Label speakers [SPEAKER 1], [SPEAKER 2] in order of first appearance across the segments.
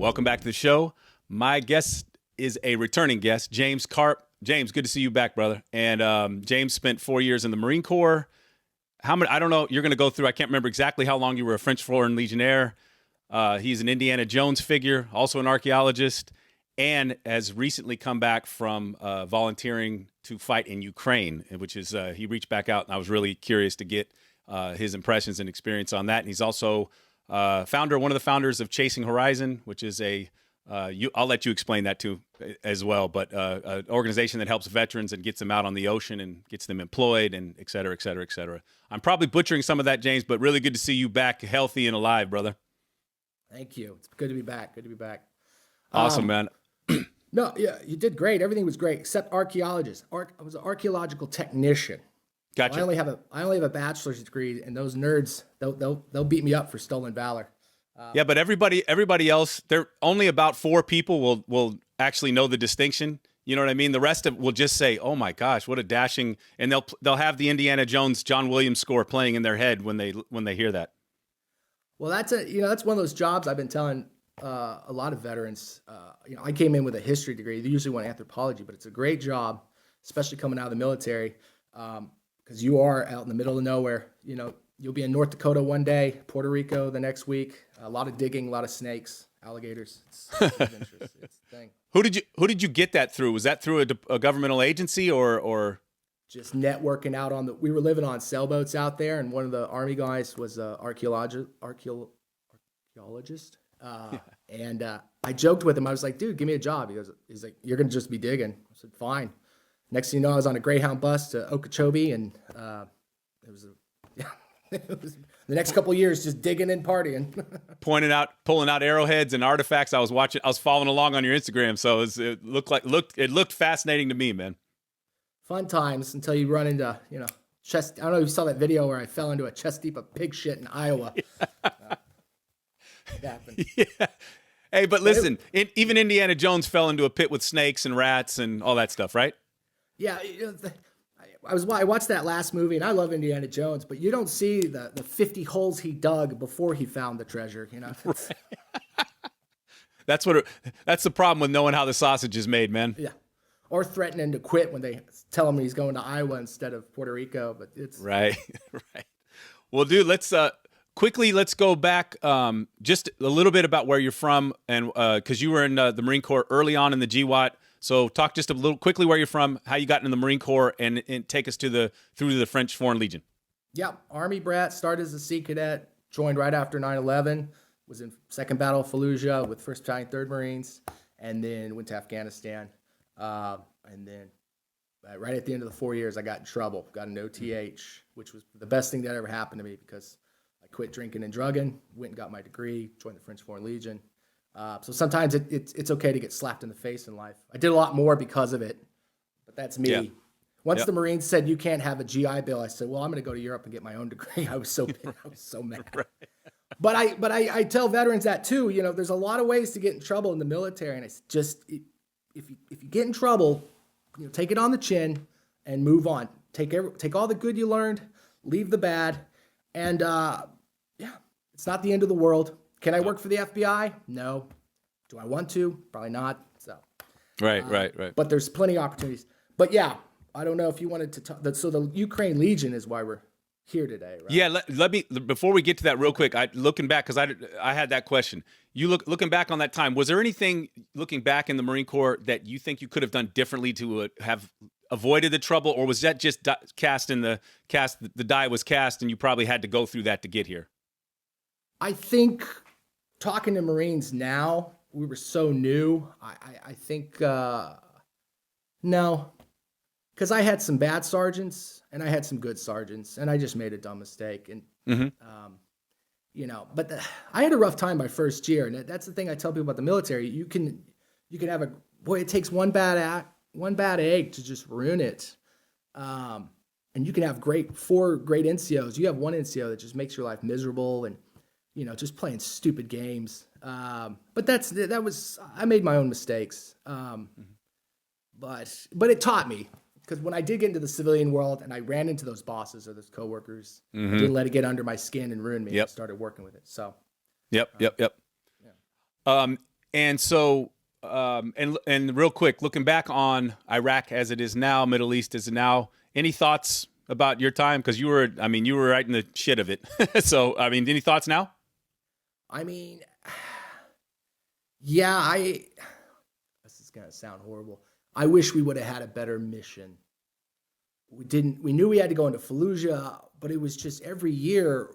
[SPEAKER 1] Welcome back to the show. My guest is a returning guest, James Karp. James, good to see you back, brother. And James spent 4 years in the Marine Corps. How many? I don't know. You're going to go through. I can't remember exactly how long you were a French Foreign Legionnaire. He's an Indiana Jones figure, also an archaeologist, and has recently come back from volunteering to fight in Ukraine, which is he reached back out, and I was really curious to get his impressions and experience on that. And he's also one of the founders of Chasing Horizon, which is I'll let you explain that too as well, but an organization that helps veterans and gets them out on the ocean and gets them employed and et cetera, et cetera, et cetera. I'm probably butchering some of that, James, but really good to see you back healthy and alive, brother.
[SPEAKER 2] Thank you. It's good to be back. Good to be back.
[SPEAKER 1] Awesome, man.
[SPEAKER 2] No, yeah, you did great. Everything was great except archaeologist. I was an archaeological technician.
[SPEAKER 1] Gotcha.
[SPEAKER 2] So I only have a bachelor's degree, and those nerds they'll beat me up for stolen valor.
[SPEAKER 1] Yeah, but everybody else, there only about 4 people will actually know the distinction. You know what I mean? The rest will just say, "Oh my gosh, what a dashing!" And they'll have the Indiana Jones John Williams score playing in their head when they hear that.
[SPEAKER 2] Well, that's one of those jobs I've been telling a lot of veterans. I came in with a history degree. They usually want anthropology, but it's a great job, especially coming out of the military, because you are out in the middle of nowhere. You'll be in North Dakota one day, Puerto Rico the next week. A lot of digging, a lot of snakes, alligators. It's of interest. It's the thing.
[SPEAKER 1] Who did you get that through? Was that through a governmental agency or?
[SPEAKER 2] Just networking out we were living on sailboats out there, and one of the Army guys was an archaeologist. And I joked with him. I was like, dude, give me a job. He's like, you're going to just be digging. I said, fine. Next thing you know, I was on a Greyhound bus to Okeechobee, and it was the next couple of years just digging and partying.
[SPEAKER 1] Pulling out arrowheads and artifacts. I was following along on your Instagram, so it looked fascinating to me, man.
[SPEAKER 2] Fun times until you run into, chest. I don't know if you saw that video where I fell into a chest deep of pig shit in Iowa. It happened.
[SPEAKER 1] Yeah. Hey, but listen, even Indiana Jones fell into a pit with snakes and rats and all that stuff, right?
[SPEAKER 2] Yeah. I watched that last movie, and I love Indiana Jones, but you don't see the 50 holes he dug before he found the treasure.
[SPEAKER 1] Right. That's the problem with knowing how the sausage is made, man.
[SPEAKER 2] Yeah. Or threatening to quit when they tell him he's going to Iowa instead of Puerto Rico, but it's
[SPEAKER 1] right. Well, dude, let's go back just a little bit about where you're from, and because you were in the Marine Corps early on in the GWAT. So talk just a little quickly where you're from, how you got into the Marine Corps, and take us through the French Foreign Legion.
[SPEAKER 2] Yeah, Army brat, started as a Sea Cadet, joined right after 9/11, was in Second Battle of Fallujah with 1st Battalion, 3rd Marines, and then went to Afghanistan. And then right at the end of the 4 years, I got in trouble, got an OTH, which was the best thing that ever happened to me because I quit drinking and drugging, went and got my degree, joined the French Foreign Legion. So sometimes it's okay to get slapped in the face in life. I did a lot more because of it, but that's me. Yeah. Once the Marines said you can't have a GI Bill, I said, well, I'm going to go to Europe and get my own degree. I was so mad. Right. But I tell veterans that too. There's a lot of ways to get in trouble in the military, and it's just if you get in trouble, take it on the chin and move on. Take all the good you learned, leave the bad, and it's not the end of the world. Can I work for the FBI? No. Do I want to? Probably not. So.
[SPEAKER 1] Right.
[SPEAKER 2] But there's plenty of opportunities. But yeah, I don't know if you wanted to talk. So the Ukraine Legion is why we're here today, right?
[SPEAKER 1] Yeah. Let me before we get to that real quick. Looking back, because I had that question. You looking back on that time. Was there anything looking back in the Marine Corps that you think you could have done differently to have avoided the trouble, or was that just the die was cast, and you probably had to go through that to get here?
[SPEAKER 2] I think talking to Marines now, we were so new. I think no, because I had some bad sergeants and I had some good sergeants, and I just made a dumb mistake. And but I had a rough time my first year, and that's the thing I tell people about the military. You can have it takes one bad egg to just ruin it. And you can have 4 great NCOs. You have one NCO that just makes your life miserable and just playing stupid games. But I made my own mistakes. But it taught me, because when I did get into the civilian world and I ran into those bosses or those coworkers, I didn't let it get under my skin and ruin me. I started working with it. So.
[SPEAKER 1] Yep. And so, and real quick, looking back on Iraq as it is now, Middle East as it now, any thoughts about your time? Because you were right in the shit of it. So, I mean, any thoughts now?
[SPEAKER 2] I mean, yeah, this is going to sound horrible. I wish we would have had a better mission. We knew we had to go into Fallujah, but it was just every year,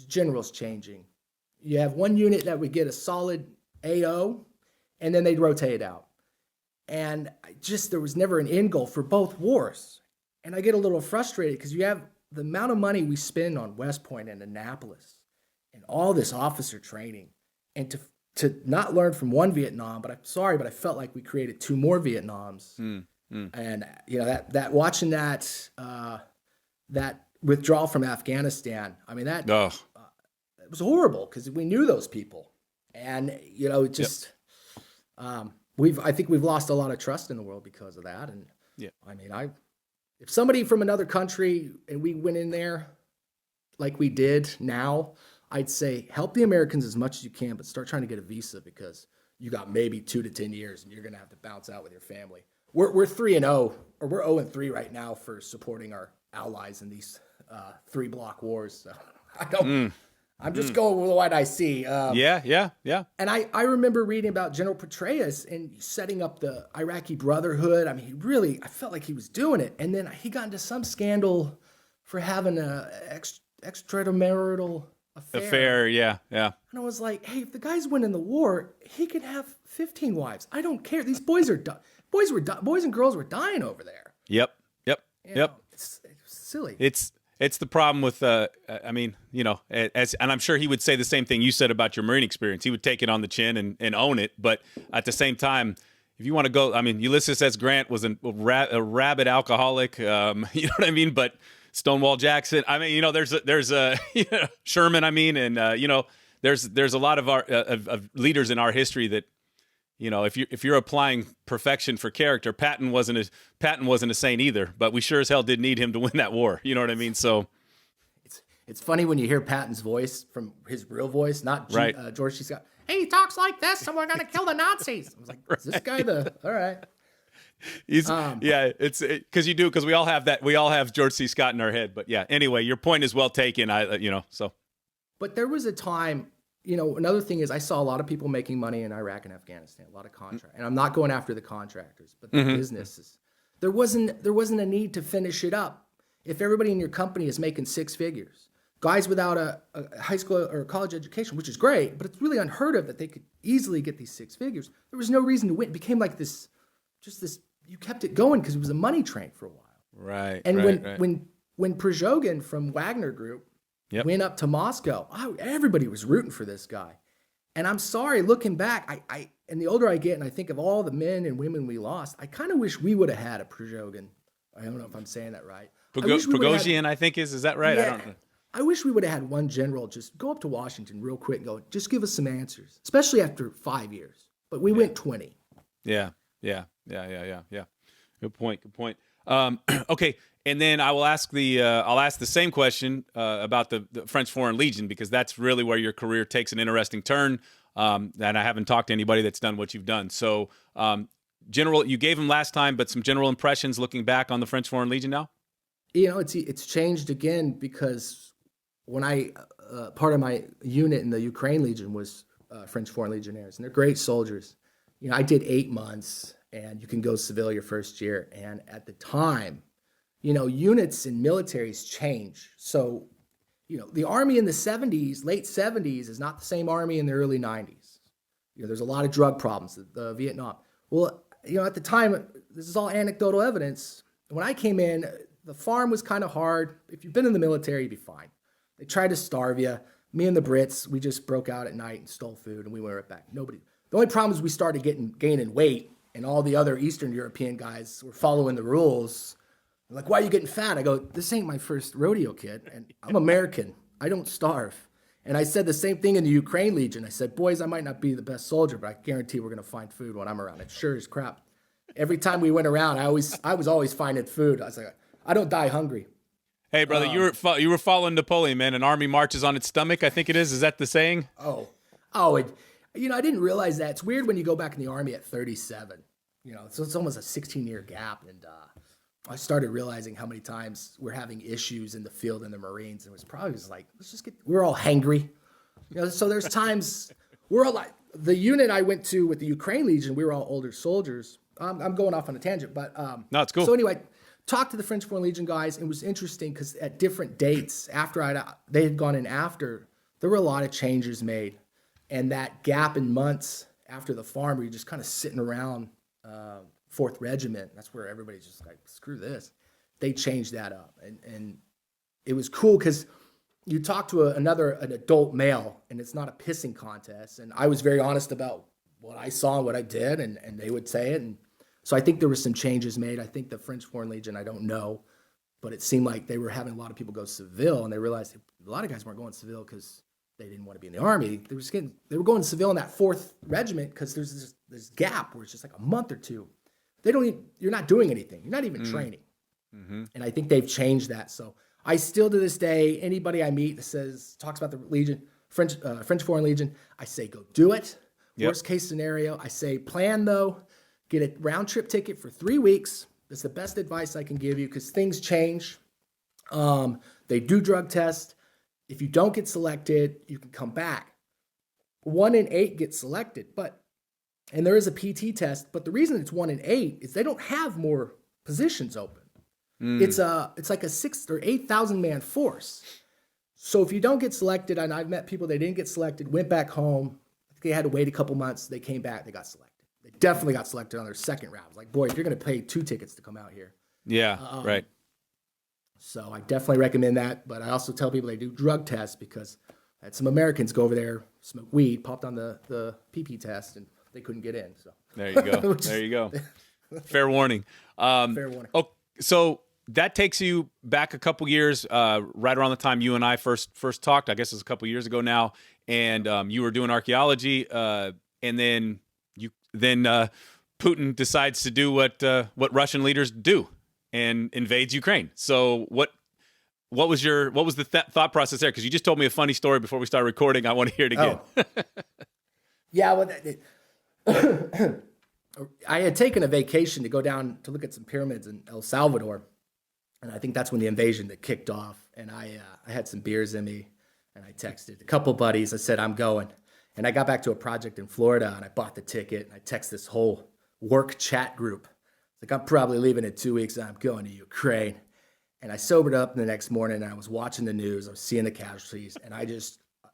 [SPEAKER 2] generals changing. You have one unit that would get a solid AO, and then they'd rotate out. And there was never an end goal for both wars. And I get a little frustrated because you have the amount of money we spend on West Point and Annapolis and all this officer training, and to not learn from one Vietnam, but I'm sorry, but I felt like we created two more Vietnams. And that watching that withdrawal from Afghanistan, I mean it was horrible because we knew those people, and I think we've lost a lot of trust in the world because of that. And I mean, if somebody from another country and we went in there like we did now, I'd say help the Americans as much as you can, but start trying to get a visa because you got maybe 2 to 10 years and you're going to have to bounce out with your family. We're 3-0, or we're 0-3 right now for supporting our allies in these 3 block wars. So I'm just going with what I see.
[SPEAKER 1] Yeah.
[SPEAKER 2] And I remember reading about General Petraeus and setting up the Iraqi Brotherhood. I mean, I felt like he was doing it. And then he got into some scandal for having a extramarital affair.
[SPEAKER 1] Yeah.
[SPEAKER 2] And I was like, hey, if the guy's winning the war, he could have 15 wives. I don't care. These boys and girls were dying over there.
[SPEAKER 1] Yep.
[SPEAKER 2] It's silly.
[SPEAKER 1] It's the problem with, and I'm sure he would say the same thing you said about your Marine experience. He would take it on the chin and own it. But at the same time, if you want to go, I mean, Ulysses S. Grant was a rabid alcoholic, you know what I mean? But Stonewall Jackson, I mean, there's a Sherman, I mean, and, there's a lot of our of leaders in our history that, if you're applying perfection for character, Patton wasn't a saint either, but we sure as hell did need him to win that war. You know what I mean? So
[SPEAKER 2] it's funny when you hear Patton's voice from his real voice, not George C. Scott. Hey, he talks like this, so we're gonna kill the Nazis. I was like, is this guy all right?
[SPEAKER 1] He's because we all have that. We all have George C. Scott in our head. But yeah, anyway, your point is well taken.
[SPEAKER 2] But there was a time. Another thing is I saw a lot of people making money in Iraq and Afghanistan, a lot of contract. And I'm not going after the contractors, but the businesses. There wasn't a need to finish it up. If everybody in your company is making 6 figures, guys without a high school or college education, which is great, but it's really unheard of that they could easily get these 6 figures. There was no reason to win. It became like this, you kept it going because it was a money train for a while.
[SPEAKER 1] Right.
[SPEAKER 2] And when Prigozhin from Wagner Group went up to Moscow, everybody was rooting for this guy. And I'm sorry, looking back, and the older I get and I think of all the men and women we lost, I kind of wish we would have had a Prigozhin. I don't know if I'm saying that right.
[SPEAKER 1] Prigozhin, I think is that right?
[SPEAKER 2] Yeah,
[SPEAKER 1] I don't know.
[SPEAKER 2] I wish we would have had one general just go up to Washington real quick and go, just give us some answers, especially after 5 years. But we went 20.
[SPEAKER 1] Yeah. Good point. Okay, and then I'll ask the same question about the French Foreign Legion, because that's really where your career takes an interesting turn. And I haven't talked to anybody that's done what you've done. So, general, you gave them last time, but some general impressions looking back on the French Foreign Legion now.
[SPEAKER 2] It's changed again because when part of my unit in the Ukraine Legion was French Foreign Legionnaires, and they're great soldiers. I did 8 months. And you can go civil your first year. And at the time, units and militaries change. So, the Army in the 70s, late 70s, is not the same Army in the early 90s. There's a lot of drug problems, the Vietnam. Well, at the time, this is all anecdotal evidence. When I came in, the farm was kind of hard. If you've been in the military, you'd be fine. They tried to starve you. Me and the Brits, we just broke out at night and stole food, and we went right back. The only problem is we started gaining weight. And all the other Eastern European guys were following the rules. They're like, why are you getting fat? I go, this ain't my first rodeo, kid. And I'm American. I don't starve. And I said the same thing in the Ukraine Legion. I said, boys, I might not be the best soldier, but I guarantee we're going to find food when I'm around. It's sure as crap. Every time we went around, I was always finding food. I was like, I don't die hungry.
[SPEAKER 1] Hey, brother, you were following Napoleon, man. An army marches on its stomach, I think it is. Is that the saying?
[SPEAKER 2] I didn't realize that. It's weird when you go back in the Army at 37. So it's almost a 16-year gap. And I started realizing how many times we're having issues in the field in the Marines. And it was probably just like, we're all hangry. So there's times we're all like, the unit I went to with the Ukraine Legion, we were all older soldiers. I'm going off on a tangent, but
[SPEAKER 1] No, it's cool.
[SPEAKER 2] So anyway, talked to the French Foreign Legion guys, and it was interesting because at different dates after they had gone in after, there were a lot of changes made. And that gap in months after the farm, where you're just kind of sitting around 4th Regiment, that's where everybody's just like, screw this. They changed that up. And it was cool because you talk to an adult male, and it's not a pissing contest. And I was very honest about what I saw and what I did, and they would say it. And so I think there were some changes made. I think the French Foreign Legion, I don't know, but it seemed like they were having a lot of people go civil, and they realized a lot of guys weren't going civil because they didn't want to be in the Army. They were going civil in that 4th Regiment because there's this gap where it's just like a month or two. You're not doing anything. You're not even training. Mm-hmm. And I think they've changed that. So I still to this day, anybody I meet that talks about the Legion, French Foreign Legion, I say, go do it. Yep. Worst case scenario, I say, plan though, get a round trip ticket for 3 weeks. That's the best advice I can give you because things change. They do drug tests. If you don't get selected, you can come back. 1 in 8 get selected, and there is a PT test, but the reason it's 1 in 8 is they don't have more positions open. It's like a 6,000 or 8,000 man force. So if you don't get selected, and I've met people, they didn't get selected, went back home. They had to wait a couple months. They came back, they got selected. They definitely got selected on their second round. It's like, boy, if you're going to pay 2 tickets to come out here.
[SPEAKER 1] Yeah, right.
[SPEAKER 2] So I definitely recommend that. But I also tell people they do drug tests because I had some Americans go over there, smoke weed, popped on the PP test, and they couldn't get in. So
[SPEAKER 1] there you go. There you go. Fair warning.
[SPEAKER 2] Fair warning.
[SPEAKER 1] Oh, so that takes you back a couple years, right around the time you and I first talked. I guess it was a couple years ago now, and you were doing archaeology, and then Putin decides to do what Russian leaders do and invades Ukraine. So what was the thought process there? Because you just told me a funny story before we started recording. I want to hear it again.
[SPEAKER 2] Yeah, well, I had taken a vacation to go down to look at some pyramids in El Salvador, and I think that's when the invasion that kicked off. And I had some beers in me, and I texted a couple buddies. I said, I'm going. And I got back to a project in Florida, and I bought the ticket, and I texted this whole work chat group. It's like, I'm probably leaving in 2 weeks, and I'm going to Ukraine. And I sobered up the next morning, and I was watching the news. I was seeing the casualties, and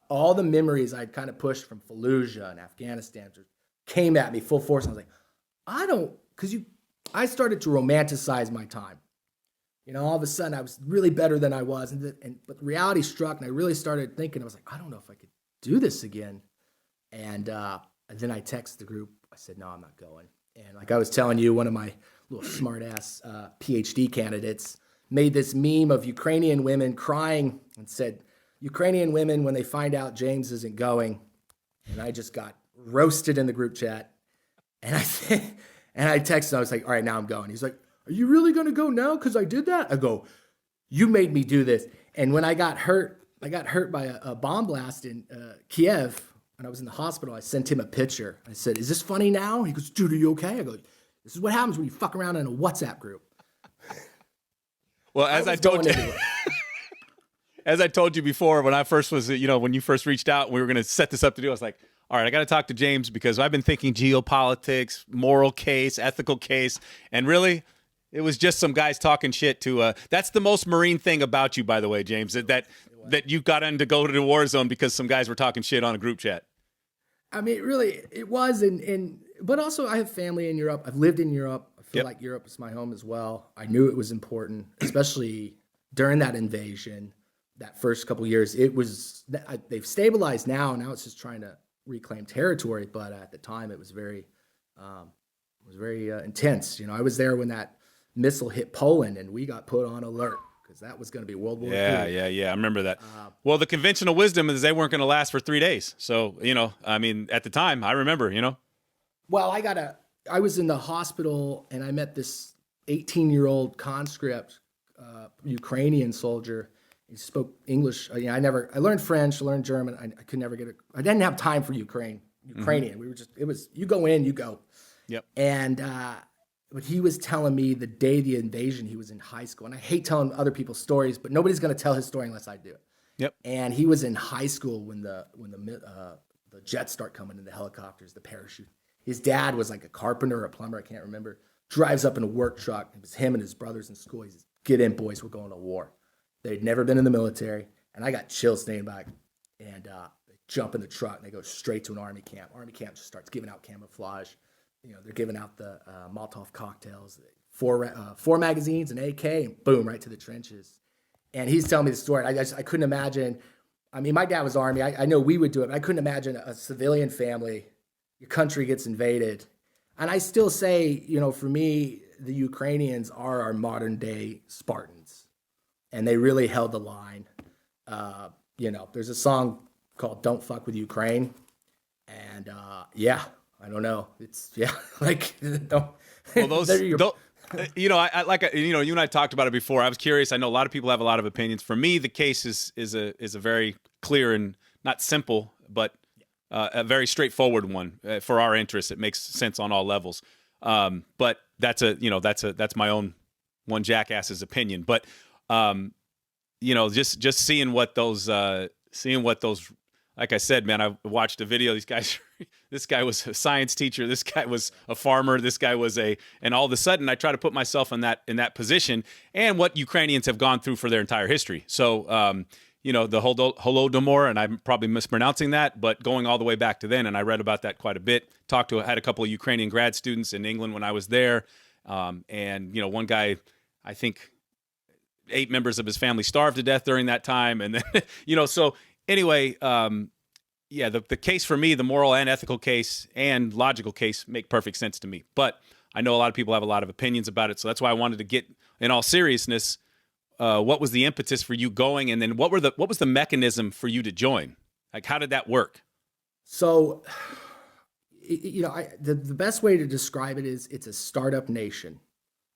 [SPEAKER 2] all the memories I'd kind of pushed from Fallujah and Afghanistan came at me full force. And I was like, I started to romanticize my time. All of a sudden I was really better than I was. But reality struck, and I really started thinking, I was like, I don't know if I could do this again. And then I texted the group. I said, no, I'm not going. And like I was telling you, one of my little smart ass PhD candidates made this meme of Ukrainian women crying and said, Ukrainian women, when they find out James isn't going. And I just got roasted in the group chat. And I texted him. I was like, all right, now I'm going. He's like, are you really going to go now because I did that? I go, you made me do this. And when I got hurt by a bomb blast in Kiev, and I was in the hospital, I sent him a picture. I said, is this funny now? He goes, dude, are you okay? I go, this is what happens when you fuck around in a WhatsApp group.
[SPEAKER 1] Well, as I told you before, when I first was, when you first reached out, and we were going to set this up to do, I was like, all right, I got to talk to James because I've been thinking geopolitics, moral case, ethical case, and really, it was just some guys talking shit to. That's the most Marine thing about you, by the way, James, that you got in to go to the war zone because some guys were talking shit on a group chat.
[SPEAKER 2] I mean, really, it was, but also I have family in Europe. I've lived in Europe. I feel like Europe is my home as well. I knew it was important, especially during that invasion. That first couple of years, they've stabilized now. Now it's just trying to reclaim territory. But at the time, it was very intense. I was there when that missile hit Poland, and we got put on alert because that was going to be World War II.
[SPEAKER 1] Yeah. I remember that. Well, the conventional wisdom is they weren't going to last for 3 days. So at the time, I remember.
[SPEAKER 2] Well, I was in the hospital, and I met this 18-year-old conscript Ukrainian soldier. He spoke English. I learned French, I learned German. I could never I didn't have time for Ukraine. Ukrainian. We were just, it was, you go in, you go.
[SPEAKER 1] Yep.
[SPEAKER 2] And, but he was telling me the day of the invasion, he was in high school. And I hate telling other people's stories, but nobody's going to tell his story unless I do it.
[SPEAKER 1] Yep.
[SPEAKER 2] And he was in high school when the jets start coming in, the helicopters, the parachute. His dad was like a carpenter or a plumber, I can't remember. Drives up in a work truck. It was him and his brothers in school. He says, "Get in, boys, we're going to war." They'd never been in the military. And I got chills staying back. And they jump in the truck and they go straight to an army camp. Army camp just starts giving out camouflage. You know, they're giving out the Molotov cocktails, four magazines, an AK, and boom, right to the trenches. And he's telling me the story. I couldn't imagine. I mean, my dad was Army. I know we would do it, but I couldn't imagine a civilian family, your country gets invaded. And I still say, you know, for me, the Ukrainians are our modern day Spartans. And they really held the line. You know, there's a song called "Don't Fuck with Ukraine." And yeah, I don't know. It's, yeah, like, don't.
[SPEAKER 1] Well, you know, I like, you know, you and I talked about it before. I was curious. I know a lot of people have a lot of opinions. For me, the case is a very clear and not simple, but a very straightforward one for our interests. It makes sense on all levels. But that's my own one jackass's opinion. But you know, just seeing what those, like I said, man, I watched a video. These guys, this guy was a science teacher. This guy was a farmer. This guy was and all of a sudden I try to put myself in that position and what Ukrainians have gone through for their entire history. So, you know, the Holodomor, and I'm probably mispronouncing that, but going all the way back to then. And I read about that quite a bit. Had a couple of Ukrainian grad students in England when I was there. And, you know, one guy, I think 8 members of his family starved to death during that time. And then, you know, so anyway, yeah, the case for me, the moral and ethical case and logical case make perfect sense to me. But I know a lot of people have a lot of opinions about it. So that's why I wanted to get, in all seriousness, what was the impetus for you going? And then what was the mechanism for you to join? Like, how did that work?
[SPEAKER 2] So, you know, the best way to describe it is it's a startup nation.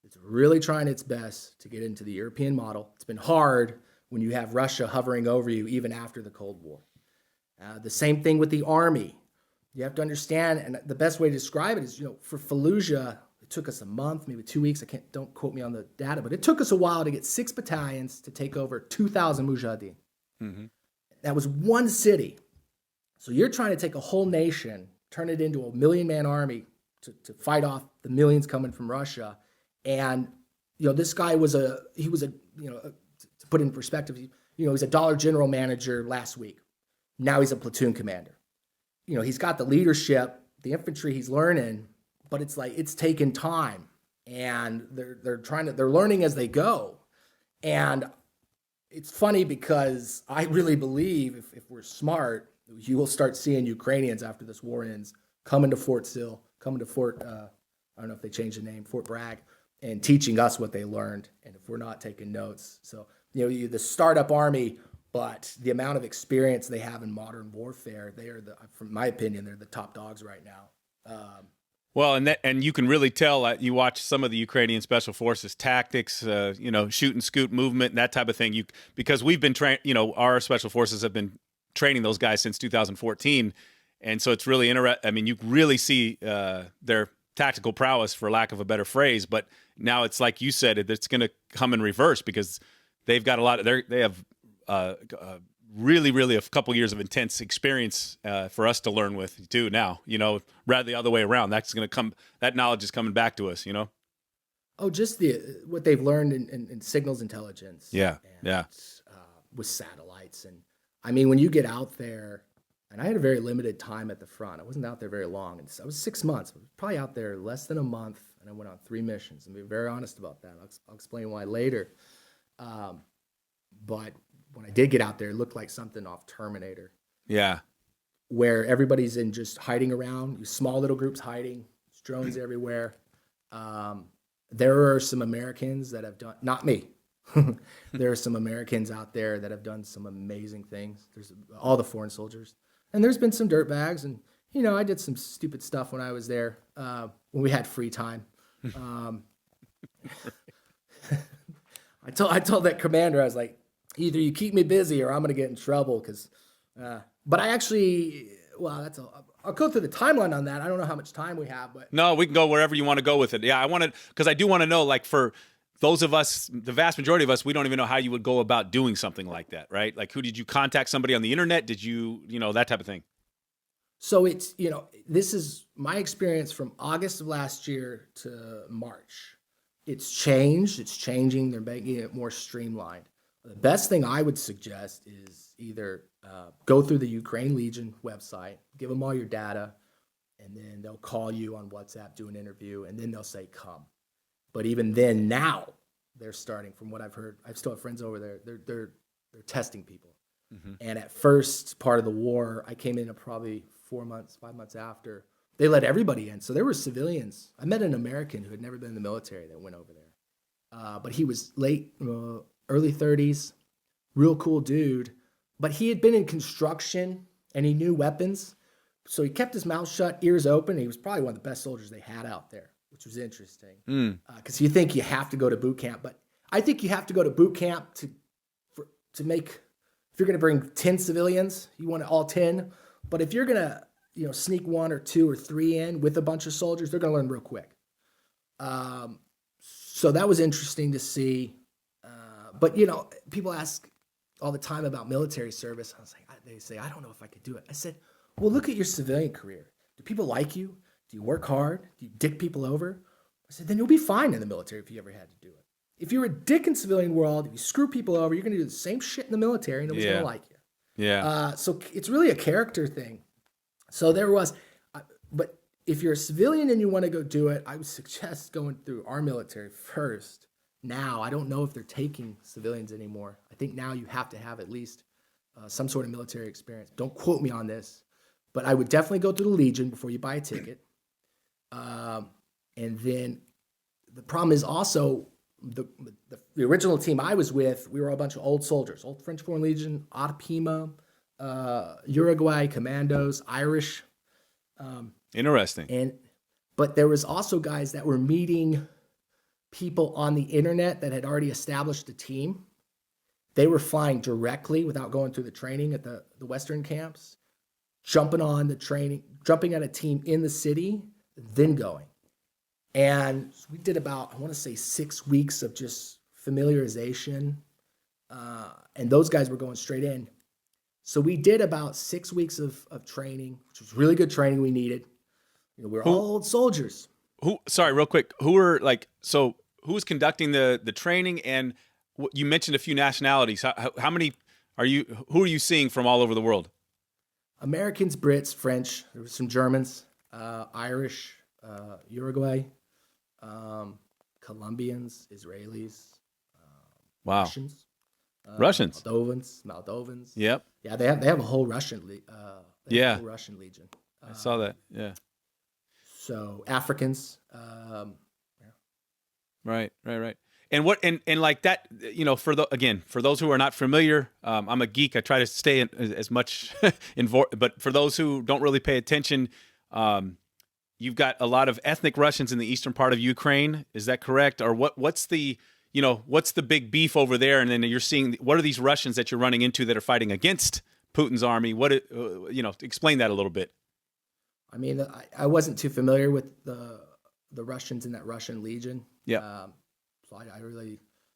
[SPEAKER 2] It's really trying its best to get into the European model. It's been hard when you have Russia hovering over you, even after the Cold War. The same thing with the army. You have to understand, and the best way to describe it is, you know, for Fallujah, it took us a month, maybe 2 weeks. Don't quote me on the data, but it took us a while to get 6 battalions to take over 2,000 mujahideen. Mm-hmm. That was one city. So you're trying to take a whole nation, turn it into a 1,000,000-man army to fight off the millions coming from Russia. And, you know, this guy was to put it in perspective, you know, he's a dollar general manager last week. Now he's a platoon commander. You know, he's got the leadership, the infantry he's learning, but it's like, it's taken time, and they're learning as they go. And it's funny because I really believe if we're smart, you will start seeing Ukrainians after this war ends coming to Fort Sill, coming to Fort, I don't know if they changed the name, Fort Bragg, and teaching us what they learned. And if we're not taking notes, so, you know, the startup army, but the amount of experience they have in modern warfare, they are from my opinion, they're the top dogs right now.
[SPEAKER 1] Well, and you can really tell. You watch some of the Ukrainian Special Forces tactics, you know, shoot and scoot movement, and that type of thing. Because we've been trained, you know, our Special Forces have been training those guys since 2014, and so it's really interesting. I mean, you really see their tactical prowess, for lack of a better phrase. But now it's like you said, it's going to come in reverse because they've got a lot of they have really a couple years of intense experience for us to learn with too. Now, you know, rather the other way around. That's going to come. That knowledge is coming back to us. You know.
[SPEAKER 2] Oh, just what they've learned in signals intelligence.
[SPEAKER 1] Yeah,
[SPEAKER 2] with satellites, and I mean, when you get out there, and I had a very limited time at the front. I wasn't out there very long, and I was 6 months. I was probably out there less than a month, and I went on 3 missions. And be very honest about that. I'll explain why later. But when I did get out there, it looked like something off Terminator.
[SPEAKER 1] Yeah.
[SPEAKER 2] Where everybody's in just hiding around, small little groups hiding, there's drones everywhere. There are some Americans that have done, not me, there are some Americans out there that have done some amazing things. There's all the foreign soldiers. And there's been some dirtbags, and, you know, I did some stupid stuff when I was there, when we had free time. I told that commander, I was like, either you keep me busy or I'm going to get in trouble. But I actually, well, I'll go through the timeline on that. I don't know how much time we have, but
[SPEAKER 1] No, we can go wherever you want to go with it. Yeah, I wanted, because I do want to know, like, for those of us, the vast majority of us, we don't even know how you would go about doing something like that, right? Like, who did you contact? Somebody on the internet? Did you, that type of thing?
[SPEAKER 2] so it's, this is my experience from August of last year to March. It's changed. It's changing. They're making it more streamlined. The best thing I would suggest is either go through the Ukraine Legion website, give them all your data, and then they'll call you on WhatsApp, do an interview, and then they'll say, come. But even then, now they're starting. From what I've heard, I still have friends over there. They're testing people. Mm-hmm. And at first part of the war, I came in probably 5 months after. They let everybody in. So there were civilians. I met an American who had never been in the military that went over there. But he was early 30s, real cool dude. But he had been in construction and he knew weapons. So he kept his mouth shut, ears open. He was probably one of the best soldiers they had out there, which was interesting. Because you think you have to go to boot camp. But I think you have to go to boot camp to make, if you're going to bring 10 civilians, you want all 10. But if you're going to sneak 1 or 2 or 3 in with a bunch of soldiers, they're going to learn real quick. So that was interesting to see. But people ask all the time about military service. I was like, they say, I don't know if I could do it. I said, well, look at your civilian career. Do people like you? Do you work hard? Do you dick people over? I said, then you'll be fine in the military if you ever had to do it. If you're a dick in civilian world, if you screw people over, you're going to do the same shit in the military and nobody's going to like you.
[SPEAKER 1] Yeah.
[SPEAKER 2] So it's really a character thing. So there was, but if you're a civilian and you want to go do it, I would suggest going through our military first. Now, I don't know if they're taking civilians anymore. I think now you have to have at least some sort of military experience. Don't quote me on this, but I would definitely go through the Legion before you buy a ticket. And then the problem is also the original team I was with, we were a bunch of old soldiers, old French Foreign Legion, Otapima, Uruguay Commandos, Irish.
[SPEAKER 1] Interesting.
[SPEAKER 2] But there was also guys that were meeting people on the internet that had already established a team. They were flying directly without going through the training at the Western camps, jumping on the training, jumping on a team in the city, then going. And we did about, I want to say 6 weeks of just familiarization. And those guys were going straight in. So we did about 6 weeks of training, which was really good training we needed. We're all old soldiers.
[SPEAKER 1] Sorry, real quick. Who's conducting the training? And you mentioned a few nationalities. How many who are you seeing from all over the world?
[SPEAKER 2] Americans, Brits, French. There were some Germans, Irish, Uruguay, Colombians, Israelis,
[SPEAKER 1] wow.
[SPEAKER 2] Russians.
[SPEAKER 1] Russians.
[SPEAKER 2] Moldovans.
[SPEAKER 1] Yep.
[SPEAKER 2] Yeah, they have a whole Russian Russian Legion.
[SPEAKER 1] I saw that. Yeah.
[SPEAKER 2] So Africans.
[SPEAKER 1] Right. And like that, for those who are not familiar, I'm a geek. I try to stay in as much involved, but for those who don't really pay attention, you've got a lot of ethnic Russians in the eastern part of Ukraine. Is that correct? Or what's the big beef over there? And then you're seeing, what are these Russians that you're running into that are fighting against Putin's army? Explain that a little bit.
[SPEAKER 2] I mean, I wasn't too familiar with the Russians in that Russian Legion.
[SPEAKER 1] Yeah.
[SPEAKER 2] So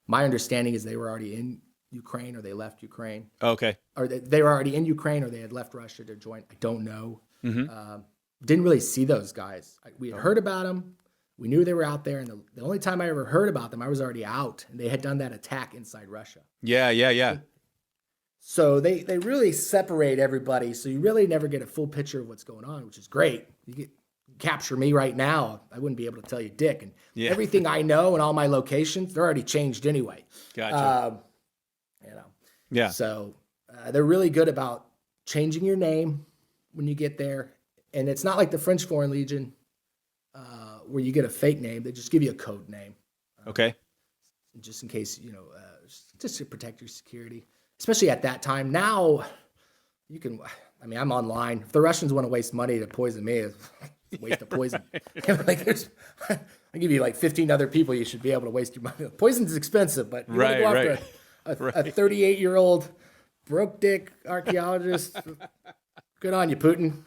[SPEAKER 2] my understanding is they were already in Ukraine or they left Ukraine.
[SPEAKER 1] Okay.
[SPEAKER 2] Or they were already in Ukraine or they had left Russia to join. I don't know.
[SPEAKER 1] Mm-hmm.
[SPEAKER 2] Didn't really see those guys. We had heard about them. We knew they were out there. And the only time I ever heard about them, I was already out. And they had done that attack inside Russia.
[SPEAKER 1] Yeah.
[SPEAKER 2] So they really separate everybody. So you really never get a full picture of what's going on, which is great. You capture me right now, I wouldn't be able to tell you dick. And everything I know and all my locations, they're already changed anyway.
[SPEAKER 1] Gotcha. Yeah.
[SPEAKER 2] So they're really good about changing your name when you get there. And it's not like the French Foreign Legion where you get a fake name. They just give you a code name.
[SPEAKER 1] Okay.
[SPEAKER 2] Just in case, just to protect your security, especially at that time. Now you can, I'm online. If the Russians want to waste money to poison me, it's a waste of poison. I give you like 15 other people you should be able to waste your money. Poison's expensive, but you want to go after a 38-year-old broke dick archaeologist. Good on you, Putin.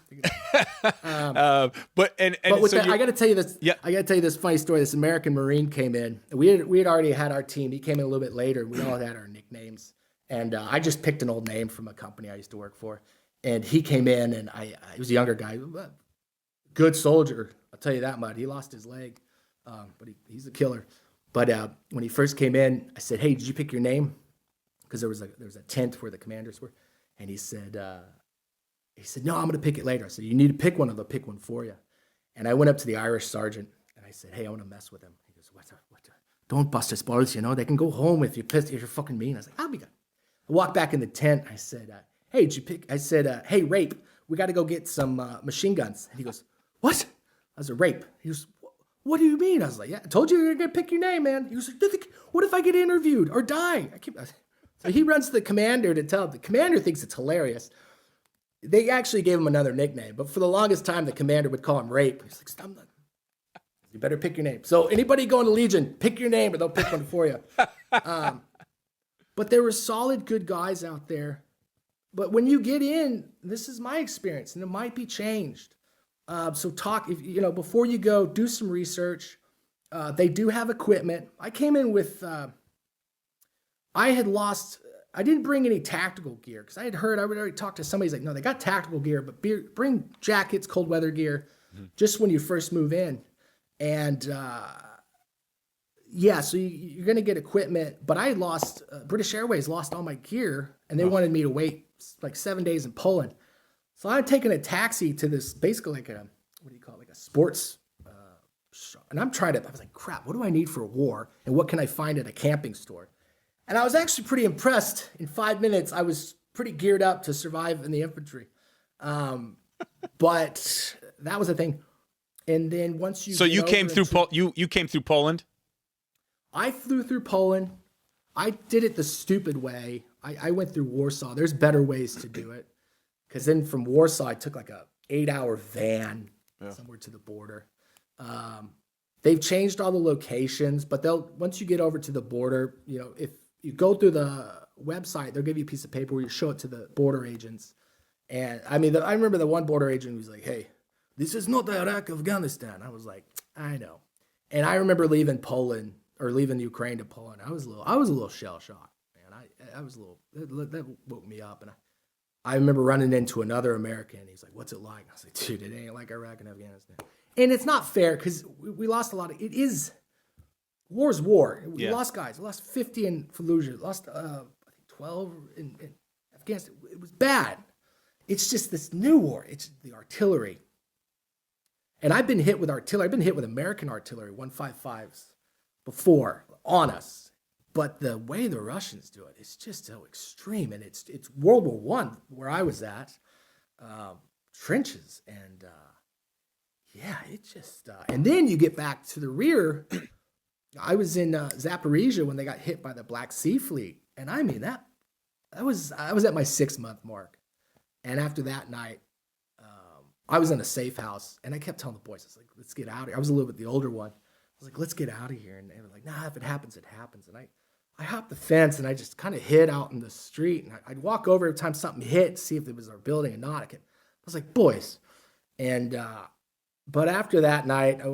[SPEAKER 1] But
[SPEAKER 2] With
[SPEAKER 1] so
[SPEAKER 2] that, I got to tell you this.
[SPEAKER 1] Yeah.
[SPEAKER 2] I got to tell you this funny story. This American Marine came in. We had already had our team. He came in a little bit later. We all had our nicknames, and I just picked an old name from a company I used to work for. And he came in, and he was a younger guy, good soldier. I'll tell you that much. He lost his leg, but he's a killer. But when he first came in, I said, "Hey, did you pick your name?" Because there was a tent where the commanders were, and he said, "No, I'm going to pick it later." I said, "You need to pick one, or they'll pick one for you." And I went up to the Irish sergeant, and I said, "Hey, I want to mess with him." He goes, "What? Don't bust his balls, They can go home if you're fucking mean." I was like, "I'll be good." I walked back in the tent. I said, "Hey, did you pick?" I said, "Hey, Rape, we got to go get some machine guns." And he goes, "What?" I was like, "Rape." He goes, "What do you mean?" I was like, "Yeah, I told you you're going to pick your name, man." He was like, "What if I get interviewed or die?" So he runs to the commander to tell him. The commander thinks it's hilarious. They actually gave him another nickname, but for the longest time, the commander would call him Rape. He's like, "Stop that. You better pick your name." So anybody going to Legion, pick your name or they'll pick one for you. But there were solid, good guys out there. But when you get in, this is my experience, and it might be changed. So before you go, do some research. They do have equipment. I came in with, I didn't bring any tactical gear because I would already talked to somebody. He's like, "No, they got tactical gear, but bring jackets, cold weather gear, just when you first move in." And so you're going to get equipment. But I had lost, British Airways lost all my gear, and they wanted me to wait like 7 days in Poland. So I had taken a taxi to this, basically like a sports shop. And I was like, crap, what do I need for a war? And what can I find at a camping store? And I was actually pretty impressed. In 5 minutes, I was pretty geared up to survive in the infantry. But that was the thing. And then once you
[SPEAKER 1] you came through you came through Poland?
[SPEAKER 2] I flew through Poland. I did it the stupid way. I went through Warsaw. There's better ways to do it. Because then from Warsaw, I took like a 8-hour van somewhere to the border. They've changed all the locations, but once you get over to the border, if you go through the website, they'll give you a piece of paper where you show it to the border agents. And I mean, I remember the one border agent was like, "Hey, this is not Iraq, Afghanistan." I was like, "I know." And I remember leaving Ukraine to Poland. I was a little shell shocked, man. I was a little, that woke me up. And I remember running into another American. He's like, "What's it like?" I was like, "Dude, it ain't like Iraq and Afghanistan." And it's not fair because we lost a lot of, war's war. We lost guys. We lost 50 in Fallujah. Lost, I think 12 in Afghanistan. It was bad. It's just this new war. It's the artillery. And I've been hit with artillery. I've been hit with American artillery, 155s, before on us. But the way the Russians do it, it's just so extreme. And it's World War I, where I was at, trenches. And it just, and then you get back to the rear. I was in Zaporizhia when they got hit by the Black Sea Fleet. And I mean, I was at my 6-month mark. And after that night, I was in a safe house, and I kept telling the boys, I was like, "Let's get out of here." I was a little bit the older one. I was like, "Let's get out of here." And they were like, "Nah, if it happens, it happens." And I hopped the fence, and I just kind of hid out in the street. And I'd walk over every time something hit, see if it was our building or not. I was like, "Boys." And but after that night, I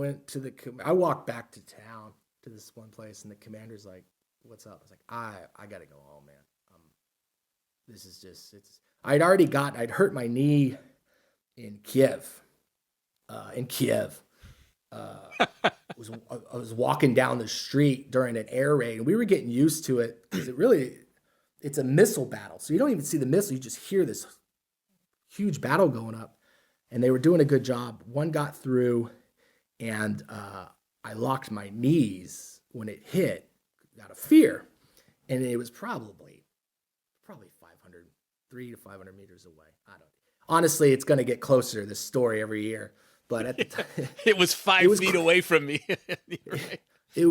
[SPEAKER 2] walked back to town to this one place, and the commander's like, "What's up?" I was like, I got to go home, man. This is just, I'd hurt my knee in Kiev. I was walking down the street during an air raid, and we were getting used to it because it's a missile battle. So you don't even see the missile. You just hear this huge battle going up, and they were doing a good job. One got through, and I locked my knees when it hit out of fear, and it was probably 300 to 500 meters away. Honestly, it's going to get closer to this story every year. But at the time,
[SPEAKER 1] it was 5 feet away from me. Right.
[SPEAKER 2] It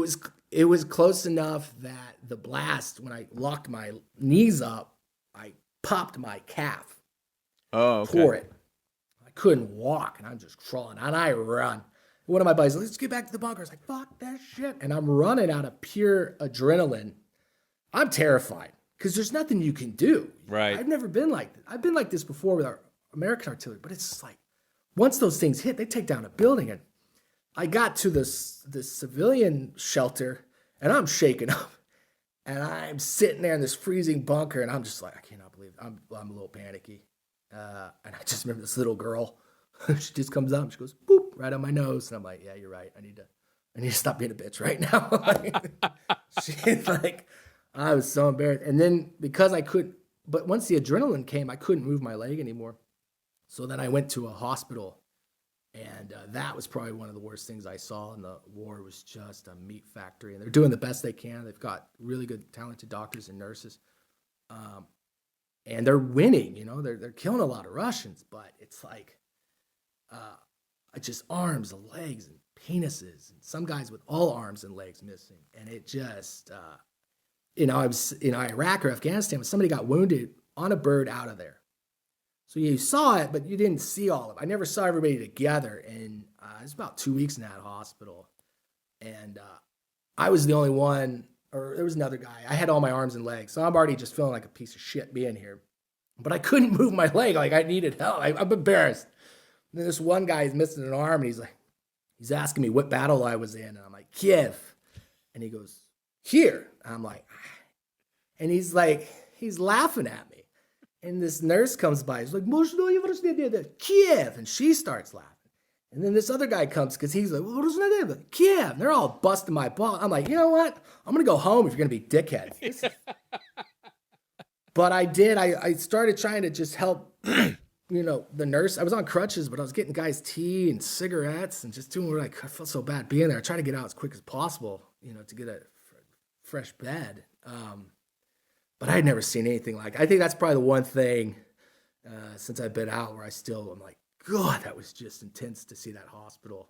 [SPEAKER 2] was close enough that the blast, when I locked my knees up, I popped my calf.
[SPEAKER 1] Oh, okay.
[SPEAKER 2] Tore it. I couldn't walk, and I'm just crawling, and I run. One of my buddies, "Let's get back to the bunker." I was like, "Fuck that shit." And I'm running out of pure adrenaline. I'm terrified because there's nothing you can do.
[SPEAKER 1] Right.
[SPEAKER 2] I've never been like this. I've been like this before with our American artillery, but it's just like, once those things hit, they take down a building. And I got to this civilian shelter, and I'm shaking up. And I'm sitting there in this freezing bunker, and I'm just like, I cannot believe it. I'm a little panicky. And I just remember this little girl. She just comes up and she goes, boop, right on my nose. And I'm like, yeah, you're right. I need to stop being a bitch right now. She's like, I was so embarrassed. And then because but once the adrenaline came, I couldn't move my leg anymore. So then I went to a hospital, and that was probably one of the worst things I saw in the war. Was just a meat factory, and they're doing the best they can. They've got really good, talented doctors and nurses, and they're winning. You know, they're killing a lot of Russians, but it's like just arms and legs and penises, and some guys with all arms and legs missing. And it just, I was in Iraq or Afghanistan when somebody got wounded on a bird out of there. So you saw it, but you didn't see all of it. I never saw everybody together. And it was about 2 weeks in that hospital. And I was the only one, or there was another guy. I had all my arms and legs. So I'm already just feeling like a piece of shit being here. But I couldn't move my leg. Like, I needed help. I'm embarrassed. And then this one guy is missing an arm, and he's asking me what battle I was in. And I'm like, Kiev. And he goes, here. And I'm like, and he's laughing at me. And this nurse comes by. He's like, Kiev. And she starts laughing. And then this other guy comes because he's like, Kiev. And they're all busting my ball. I'm like, you know what? I'm going to go home if you're going to be dickheads. But I did. I started trying to just help, the nurse. I was on crutches, but I was getting guys tea and cigarettes and just doing what I felt so bad being there. I tried to get out as quick as possible, to get a fresh bed. But I had never seen anything like it. I think that's probably the one thing since I've been out where I'm like, God, that was just intense to see that hospital.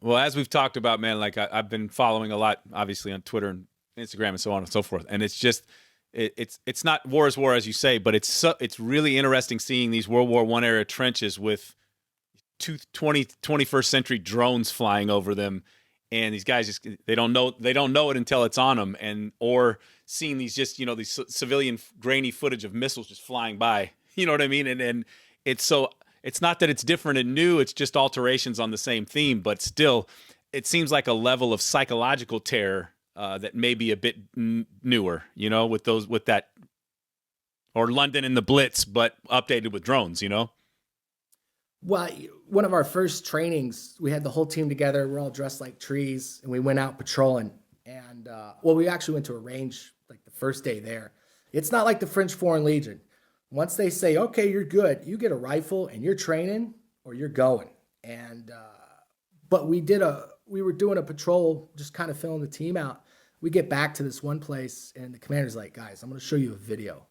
[SPEAKER 1] Well, as we've talked about, man, like I've been following a lot, obviously, on Twitter and Instagram and so on and so forth. And it's just, it's not war is war, as you say, but it's really interesting seeing these World War I era trenches with 21st century drones flying over them. And these guys just they don't know it until it's on them, or seeing these just these civilian grainy footage of missiles just flying by. You know what I mean? And it's not that it's different and new; it's just alterations on the same theme. But still, it seems like a level of psychological terror that may be a bit newer. With that, or London in the Blitz, but updated with drones.
[SPEAKER 2] Well, one of our first trainings, we had the whole team together. We're all dressed like trees, and we went out patrolling. And, we actually went to a range like the first day there. It's not like the French Foreign Legion. Once they say, okay, you're good, you get a rifle and you're training or you're going. And, but we were doing a patrol, just kind of filling the team out. We get back to this one place, and the commander's like, guys, I'm going to show you a video.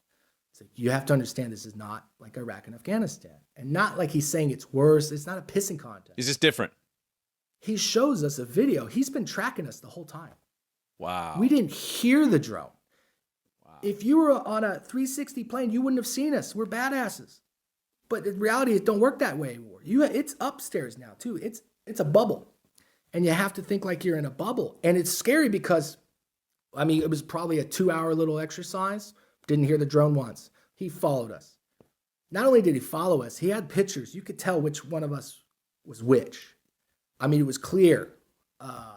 [SPEAKER 2] So you have to understand this is not like Iraq and Afghanistan. And not like he's saying it's worse. It's not a pissing contest.
[SPEAKER 1] Is this different?
[SPEAKER 2] He shows us a video. He's been tracking us the whole time.
[SPEAKER 1] Wow.
[SPEAKER 2] We didn't hear the drone. Wow. If you were on a 360 plane, you wouldn't have seen us. We're badasses. But in reality, it don't work that way anymore. It's upstairs now, too. It's a bubble. And you have to think like you're in a bubble. And it's scary because, it was probably a 2-hour little exercise. Didn't hear the drone once. He followed us. Not only did he follow us, he had pictures. You could tell which one of us was which. It was clear.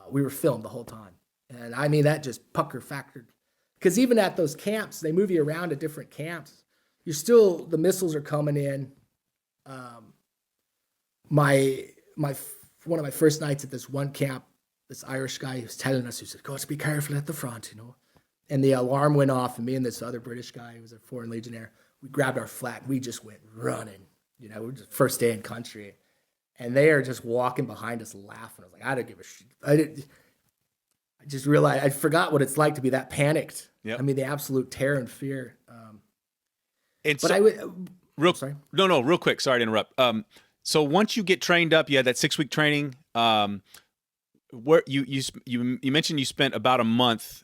[SPEAKER 2] We were filmed the whole time. And that just pucker factored. Because even at those camps, they move you around to different camps. The missiles are coming in. One of my first nights at this one camp, this Irish guy was telling us, he said, "Go, be careful at the front, And the alarm went off, and me and this other British guy who was a foreign legionnaire, we grabbed our flak. We just went running. We were just first day in country. And they are just walking behind us laughing. I was like, I don't give a shit. I just realized I forgot what it's like to be that panicked. Yep. The absolute terror and fear.
[SPEAKER 1] Real quick. Sorry to interrupt. So once you get trained up, you had that 6-week training. Where you mentioned you spent about a month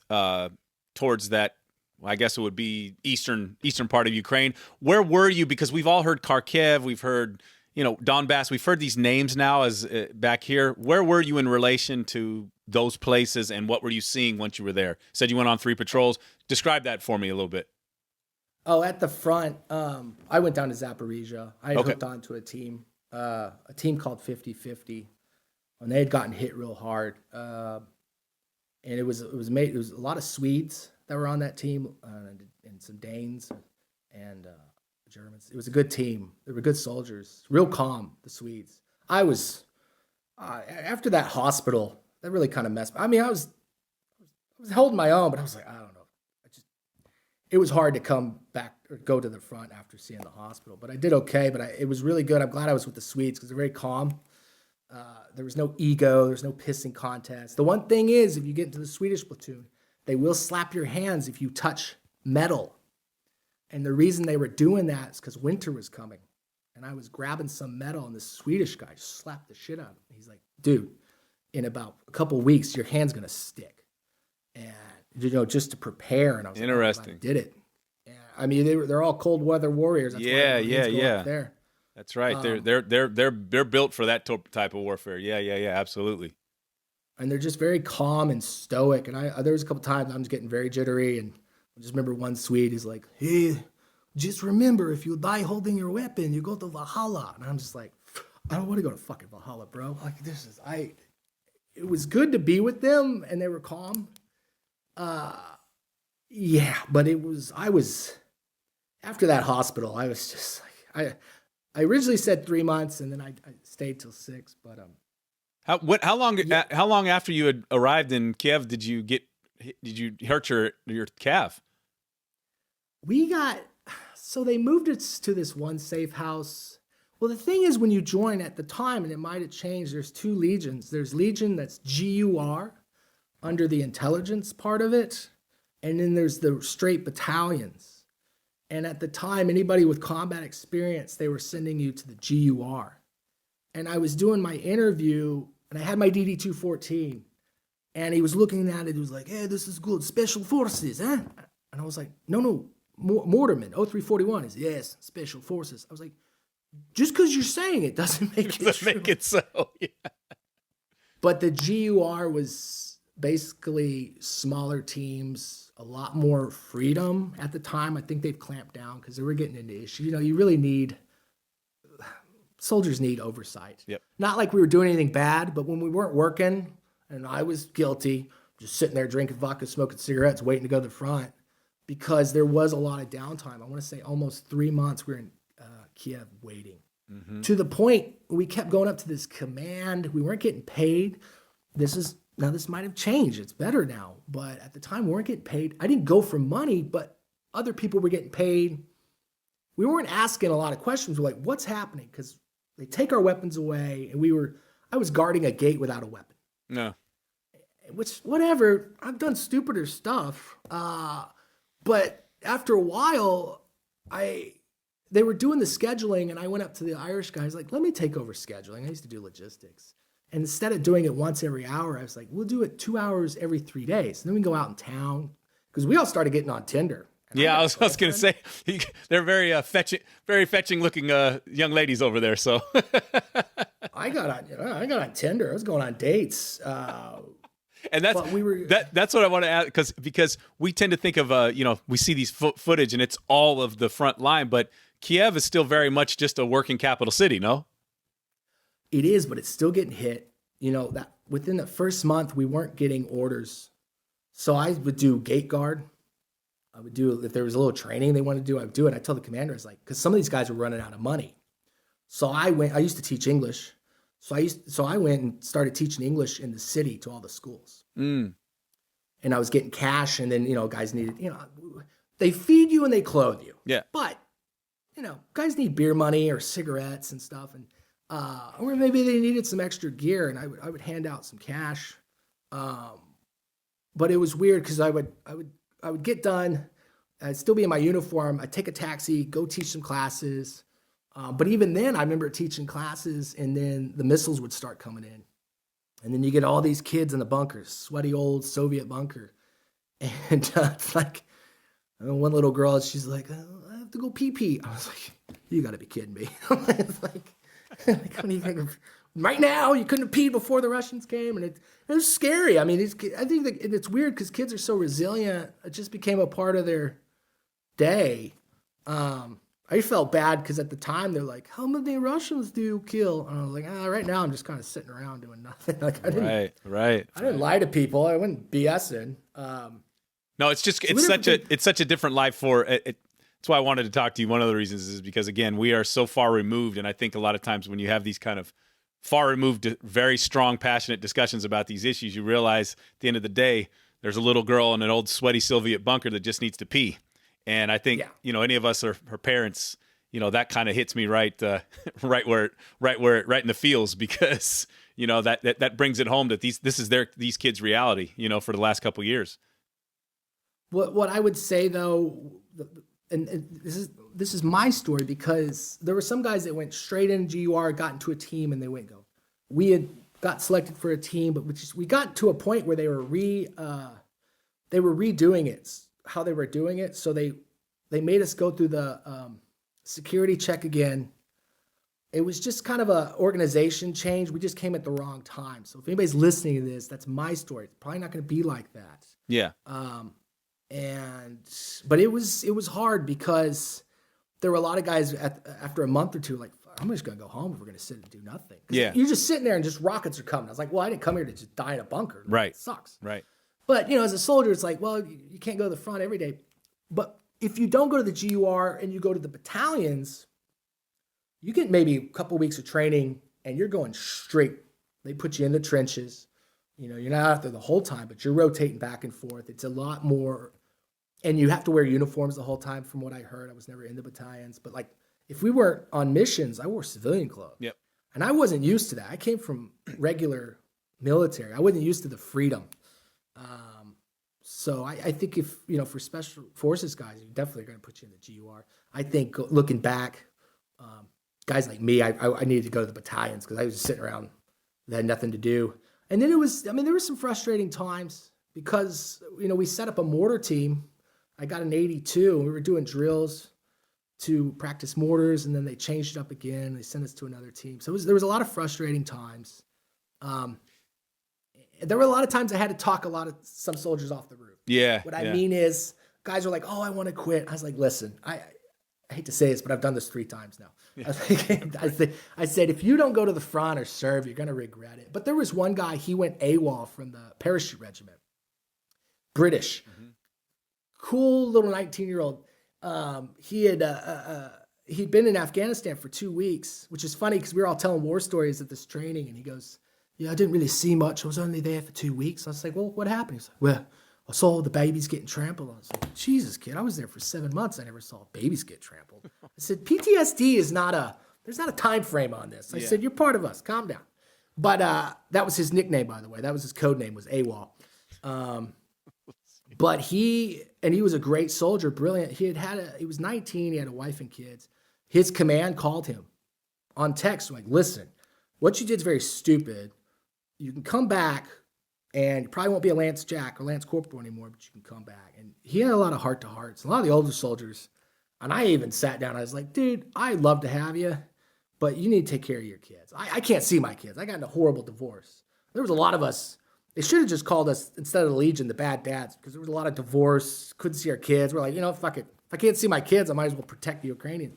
[SPEAKER 1] towards that, I guess it would be eastern part of Ukraine. Where were you? Because we've all heard Kharkiv, we've heard, Donbass, we've heard these names now as back here. Where were you in relation to those places, and what were you seeing once you were there? Said you went on 3 patrols. Describe that for me a little bit.
[SPEAKER 2] Oh, at the front, I went down to Zaporizhia. I hooked onto a team a team called 50-50, and they had gotten hit real hard. And it was a lot of Swedes that were on that team, and some Danes and Germans. It was a good team. They were good soldiers. Real calm, the Swedes. I was after that hospital. That really kind of messed me. I mean, I was holding my own, but I was like, I don't know. It was hard to come back or go to the front after seeing the hospital, but I did okay. But it was really good. I'm glad I was with the Swedes because they're very calm. There was no ego. There's no pissing contest. The one thing is, if you get into the Swedish platoon, they will slap your hands if you touch metal. And the reason they were doing that is because winter was coming. And I was grabbing some metal, and this Swedish guy slapped the shit out of me. He's like, dude, in about a couple of weeks, your hand's going to stick. And, just to prepare. And I was
[SPEAKER 1] interesting.
[SPEAKER 2] Like, I did it. And, I mean, they're all cold weather warriors. That's
[SPEAKER 1] yeah.
[SPEAKER 2] There.
[SPEAKER 1] That's right. They're built for that type of warfare. Yeah. Absolutely.
[SPEAKER 2] And they're just very calm and stoic. And there was a couple times I was getting very jittery, and I just remember one Swede is like, "Hey, just remember, if you die holding your weapon, you go to Valhalla." And I'm just like, I don't want to go to fucking Valhalla, bro. Like it was good to be with them, and they were calm. Yeah, but I was after that hospital, I was just like, I originally said 3 months, and then I stayed till 6. But
[SPEAKER 1] how long after you had arrived in Kiev did you hurt your calf?
[SPEAKER 2] So they moved us to this one safe house. Well, the thing is, when you join at the time, and it might have changed, there's 2 legions. There's Legion that's GUR, under the intelligence part of it, and then there's the straight battalions. And at the time, anybody with combat experience, they were sending you to the GUR. And I was doing my interview, and I had my DD-214, and he was looking at it. He was like, "Hey, this is good. Special Forces, huh?" And I was like, no, Mortarman, 0341 is, yes, Special Forces. I was like, just because you're saying it doesn't make it true.
[SPEAKER 1] Make it so, yeah.
[SPEAKER 2] But the GUR was basically smaller teams, a lot more freedom at the time. I think they've clamped down because they were getting into issues. You really soldiers need oversight.
[SPEAKER 1] Yep.
[SPEAKER 2] Not like we were doing anything bad, but when we weren't working, and I was guilty, just sitting there drinking vodka, smoking cigarettes, waiting to go to the front, because there was a lot of downtime. I want to say almost 3 months we were in Kiev waiting. Mm-hmm. To the point we kept going up to this command. We weren't getting paid. This might have changed. It's better now. But at the time, we weren't getting paid. I didn't go for money, but other people were getting paid. We weren't asking a lot of questions. We're like, what's happening? Because they take our weapons away, and I was guarding a gate without a weapon.
[SPEAKER 1] No.
[SPEAKER 2] Which, whatever, I've done stupider stuff. But after a while, they were doing the scheduling, and I went up to the Irish guys, like, let me take over scheduling. I used to do logistics. And instead of doing it once every hour, I was like, we'll do it 2 hours every 3 days. And then we go out in town, because we all started getting on Tinder.
[SPEAKER 1] Yeah, I was going to say, they're very fetching looking young ladies over there. So
[SPEAKER 2] I got on Tinder. I was going on dates.
[SPEAKER 1] And that's what I want to ask, because we tend to think of we see these footage and it's all of the front line, but Kiev is still very much just a working capital city, no?
[SPEAKER 2] It is, but it's still getting hit. That within the first month we weren't getting orders, so I would do gate guard. I would do, if there was a little training they wanted to do, I would do it. I tell the commander, I was like, because some of these guys were running out of money, so I used to teach English. So I went and started teaching English in the city to all the schools. Mm. And I was getting cash, and then, guys needed, they feed you and they clothe you.
[SPEAKER 1] Yeah.
[SPEAKER 2] But, guys need beer money or cigarettes and stuff. And, or maybe they needed some extra gear, and I would hand out some cash. But it was weird because I would get done. I'd still be in my uniform. I'd take a taxi, go teach some classes. But even then, I remember teaching classes, and then the missiles would start coming in. And then you get all these kids in the bunkers, sweaty old Soviet bunker. And it's like, one little girl, she's like, I have to go pee-pee. I was like, you got to be kidding me. It's like, what do you think of, right now, you couldn't have peed before the Russians came. And it was scary. I mean, I think that it's weird because kids are so resilient. It just became a part of their day. I I felt bad because at the time they're like, how many Russians do you kill? And I was like, right now I'm just kind of sitting around doing nothing. Like I didn't lie to people. I wasn't BSing.
[SPEAKER 1] No, it's just it's such a different life for it. That's why I wanted to talk to you. One of the reasons is because, again, we are so far removed, and I think a lot of times when you have these kind of far removed, very strong, passionate discussions about these issues, you realize at the end of the day, there's a little girl in an old sweaty Soviet bunker that just needs to pee. And I think, any of us are her parents, that kind of hits me right in the feels, because, that brings it home that this is these kids' reality, for the last couple of years.
[SPEAKER 2] What I would say though, and this is my story, because there were some guys that went straight in GUR, got into a team, and they went go. We had got selected for a team, but we got to a point where they were redoing it, how they were doing it. So they made us go through the security check again. It was just kind of a organization change. We just came at the wrong time. So if anybody's listening to this, that's my story. It's probably not going to be like that.
[SPEAKER 1] Yeah.
[SPEAKER 2] But it was hard, because there were a lot of guys after a month or two like, I'm just going to go home if we're going to sit and do nothing.
[SPEAKER 1] Yeah.
[SPEAKER 2] You're just sitting there and just rockets are coming. I was like, well, I didn't come here to just die in a bunker.
[SPEAKER 1] Right.
[SPEAKER 2] It sucks.
[SPEAKER 1] Right.
[SPEAKER 2] But, as a soldier, it's like, well, you can't go to the front every day. But if you don't go to the GUR and you go to the battalions, you get maybe a couple weeks of training and you're going straight. They put you in the trenches. You're not out there the whole time, but you're rotating back and forth. It's a lot more. And you have to wear uniforms the whole time, from what I heard. I was never in the battalions. But, like, if we weren't on missions, I wore civilian clothes.
[SPEAKER 1] Yep.
[SPEAKER 2] And I wasn't used to that. I came from regular military. I wasn't used to the freedom. So I think if, for special forces guys, you definitely are going to put you in the GUR. I think looking back, guys like me, I needed to go to the battalions because I was just sitting around that had nothing to do. And then there were some frustrating times because, we set up a mortar team. I got an 82 and we were doing drills to practice mortars, and then they changed it up again. They sent us to another team. So there was a lot of frustrating times. There were a lot of times I had to talk some soldiers off the roof.
[SPEAKER 1] Yeah.
[SPEAKER 2] What I mean is, guys are like, oh, I want to quit. I was like, listen, I hate to say this, but I've done this 3 times now. Yeah. I said, if you don't go to the front or serve, you're going to regret it. But there was one guy, he went AWOL from the parachute regiment. British. Mm-hmm. Cool little 19-year-old. He'd been in Afghanistan for 2 weeks, which is funny because we were all telling war stories at this training, and he goes, yeah, I didn't really see much. I was only there for 2 weeks. I was like, well, what happened? He's like, well, I saw the babies getting trampled. I was like, Jesus, kid, I was there for 7 months. I never saw babies get trampled. I said, PTSD is there's not a time frame on this. I said, you're part of us. Calm down. But that was his nickname, by the way. That was his code name, was AWOL. But he was a great soldier, brilliant. He was 19. He had a wife and kids. His command called him on text, like, listen, what you did is very stupid. You can come back, and you probably won't be a Lance Jack or Lance Corporal anymore, but you can come back. And he had a lot of heart-to-hearts. A lot of the older soldiers, and I even sat down. I was like, dude, I'd love to have you, but you need to take care of your kids. I can't see my kids. I got in a horrible divorce. There was a lot of us. They should have just called us, instead of the Legion, the bad dads, because there was a lot of divorce, couldn't see our kids. We're like, fuck it. If I can't see my kids, I might as well protect the Ukrainians.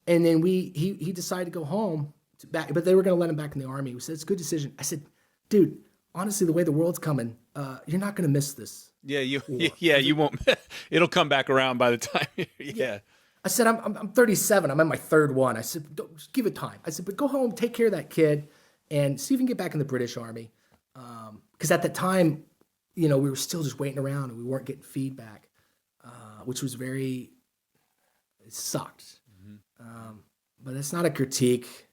[SPEAKER 2] And then he decided to go home, but they were going to let him back in the Army. We said, it's a good decision. I said, dude, honestly, the way the world's coming, you're not going to miss this.
[SPEAKER 1] Yeah, you won't. It'll come back around by the time. Yeah.
[SPEAKER 2] I said, I'm 37. I'm in my 3rd one. I said, just give it time. I said, but go home, take care of that kid, and see if you can get back in the British Army. Because at the time, we were still just waiting around and we weren't getting feedback, which was it sucked. Mm-hmm. But it's not a critique.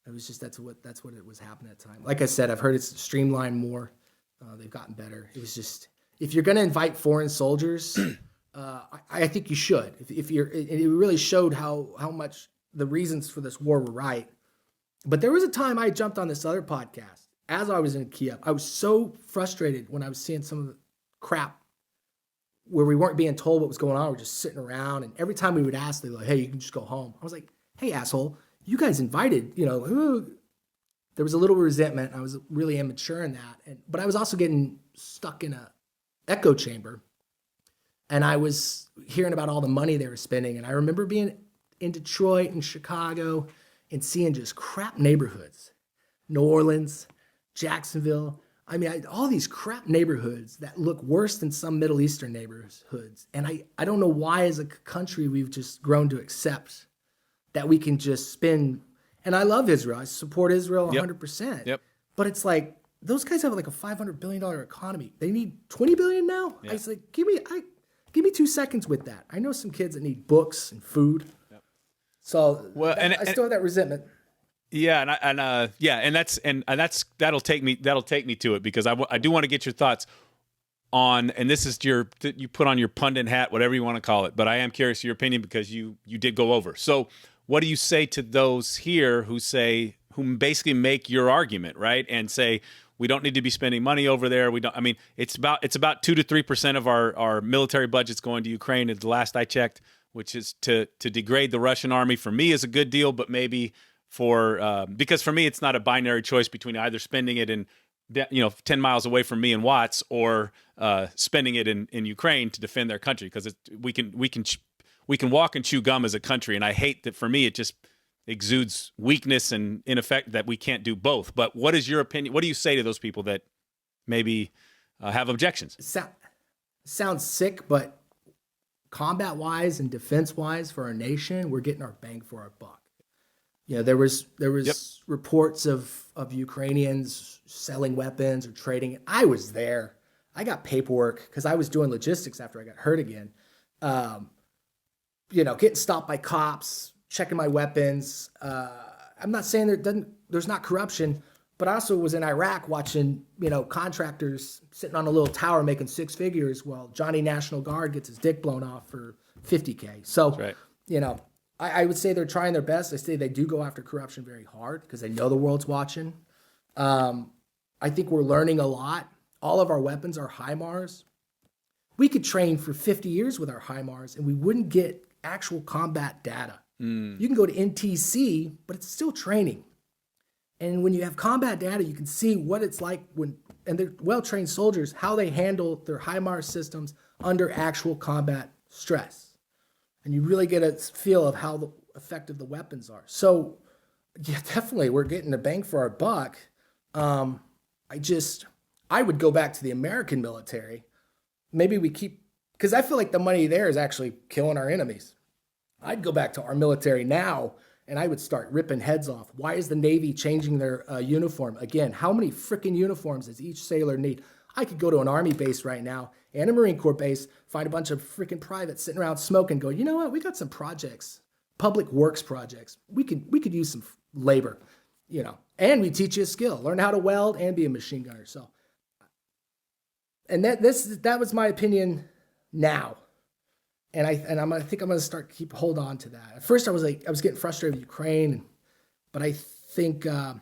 [SPEAKER 2] It was just that's what it was happening at the time. Like I said, I've heard it's streamlined more. They've gotten better. It was just, if you're going to invite foreign soldiers, I think you should. It really showed how much the reasons for this war were right. But there was a time I jumped on this other podcast as I was in Kiev. I was so frustrated when I was seeing some of the crap where we weren't being told what was going on. We're just sitting around, and every time we would ask, they were like, hey, you can just go home. I was like, hey, asshole, you guys invited, there was a little resentment. I was really immature in that. But I was also getting stuck in a echo chamber, and I was hearing about all the money they were spending. And I remember being in Detroit and Chicago and seeing just crap neighborhoods. New Orleans, Jacksonville. I mean, all these crap neighborhoods that look worse than some Middle Eastern neighborhoods. And I don't know why as a country we've just grown to accept that we can just spend. And I love Israel. I support Israel 100%.
[SPEAKER 1] Yep.
[SPEAKER 2] But it's like, those guys have like a $500 billion economy. They need $20 billion now?
[SPEAKER 1] Yeah.
[SPEAKER 2] I was like, give me 2 seconds with that. I know some kids that need books and food. Yep. So I still have that resentment.
[SPEAKER 1] Yeah, that'll take me to it, because I do want to get your thoughts on, and this is you put on your pundit hat, whatever you want to call it, but I am curious your opinion because you did go over. So what do you say to those here who basically make your argument, right, and say we don't need to be spending money over there? We don't. I mean, it's about 2 to 3% of our military budget's going to Ukraine. At the last I checked, which is to degrade the Russian army. For me, is a good deal, but maybe because for me it's not a binary choice between either spending it in 10 miles away from me in Watts or spending it in Ukraine to defend their country, because we can walk and chew gum as a country, and I hate that. For me it just exudes weakness and in effect that we can't do both. But what is your opinion? What do you say to those people that maybe have objections?
[SPEAKER 2] Sounds sick, but combat wise and defense wise for our nation, we're getting our bang for our buck. There was reports of Ukrainians selling weapons or trading it. I was there. I got paperwork because I was doing logistics after I got hurt again. Getting stopped by cops, checking my weapons. I'm not saying there's not corruption, but I also was in Iraq watching, contractors sitting on a little tower making 6 figures while Johnny National Guard gets his dick blown off for $50K. So,
[SPEAKER 1] right.
[SPEAKER 2] I would say they're trying their best. I say they do go after corruption very hard because they know the world's watching. I think we're learning a lot. All of our weapons are HIMARS. We could train for 50 years with our HIMARS and we wouldn't get actual combat data. You can go to NTC, but it's still training. And when you have combat data, you can see what it's like and they're well-trained soldiers, how they handle their HIMARS systems under actual combat stress. And you really get a feel of how effective the weapons are. So, yeah, definitely, we're getting a bang for our buck. I would go back to the American military. Maybe because I feel like the money there is actually killing our enemies. I'd go back to our military now, and I would start ripping heads off. Why is the Navy changing their uniform? Again, how many freaking uniforms does each sailor need? I could go to an Army base right now and a Marine Corps base, find a bunch of freaking privates sitting around smoking, go, you know what? We got some projects, public works projects. We could use some labor, and we teach you a skill, learn how to weld and be a machine gunner. So, and that was my opinion now. And I think I'm going to hold on to that. At first I was getting frustrated with Ukraine, but I think, and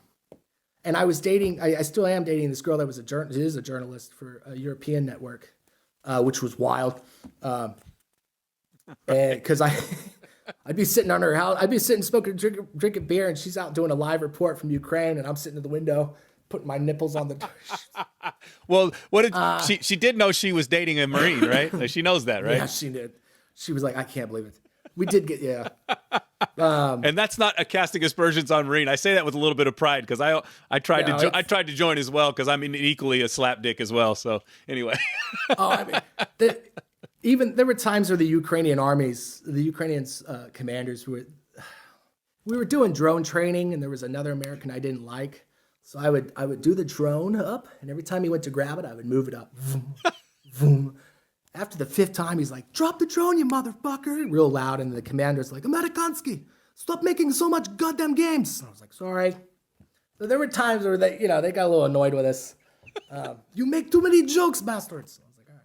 [SPEAKER 2] I was dating, I still am dating this girl that is a journalist for a European network, which was wild. And because I'd be sitting on her house, I'd be sitting smoking, drinking beer, and she's out doing a live report from Ukraine, and I'm sitting at the window putting my nipples on the.
[SPEAKER 1] Well, what did she did know she was dating a Marine, right? Like, she knows that, right?
[SPEAKER 2] Yeah, she did. She was like, I can't believe it. We did get, yeah.
[SPEAKER 1] And that's not a casting aspersions on Marine. I say that with a little bit of pride because I tried to join as well because I'm equally a slapdick as well. So anyway.
[SPEAKER 2] Even there were times where the Ukrainian commanders we were doing drone training, and there was another American I didn't like. So I would do the drone up, and every time he went to grab it, I would move it up. Vroom, vroom. After the 5th time, he's like, drop the drone, you motherfucker, real loud. And the commander's like, Amerikansky, stop making so much goddamn games. And I was like, sorry. So there were times where they got a little annoyed with us. You make too many jokes, bastards. I was like, all right.